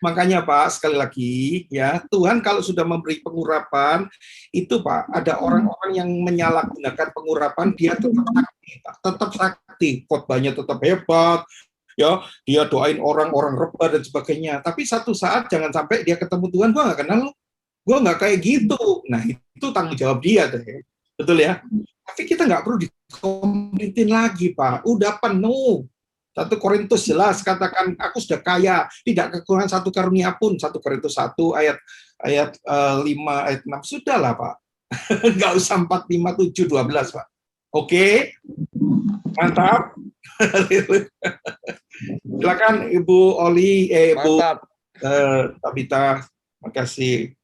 Makanya Pak, sekali lagi ya, Tuhan kalau sudah memberi pengurapan, itu Pak, ada orang-orang yang menyalahgunakan pengurapan, dia tetap sakti, Pak. Tetap sakti, khotbahnya tetap hebat, ya, dia doain orang-orang rebah dan sebagainya. Tapi satu saat jangan sampai dia ketemu Tuhan, gua nggak kenal lu, gua nggak kayak gitu. Nah itu tanggung jawab dia, deh. Betul ya? Tapi kita nggak perlu dikompletin lagi Pak, udah penuh. 1 Korintus jelas katakan aku sudah kaya, tidak kekurangan satu karunia pun. 1 Korintus 1 ayat 5 ayat 6 sudahlah Pak. Enggak usah 4, 5, 7, 12 Pak. Oke. Mantap. Silakan Ibu Oli, Ibu Mantap. Tabita. Makasih.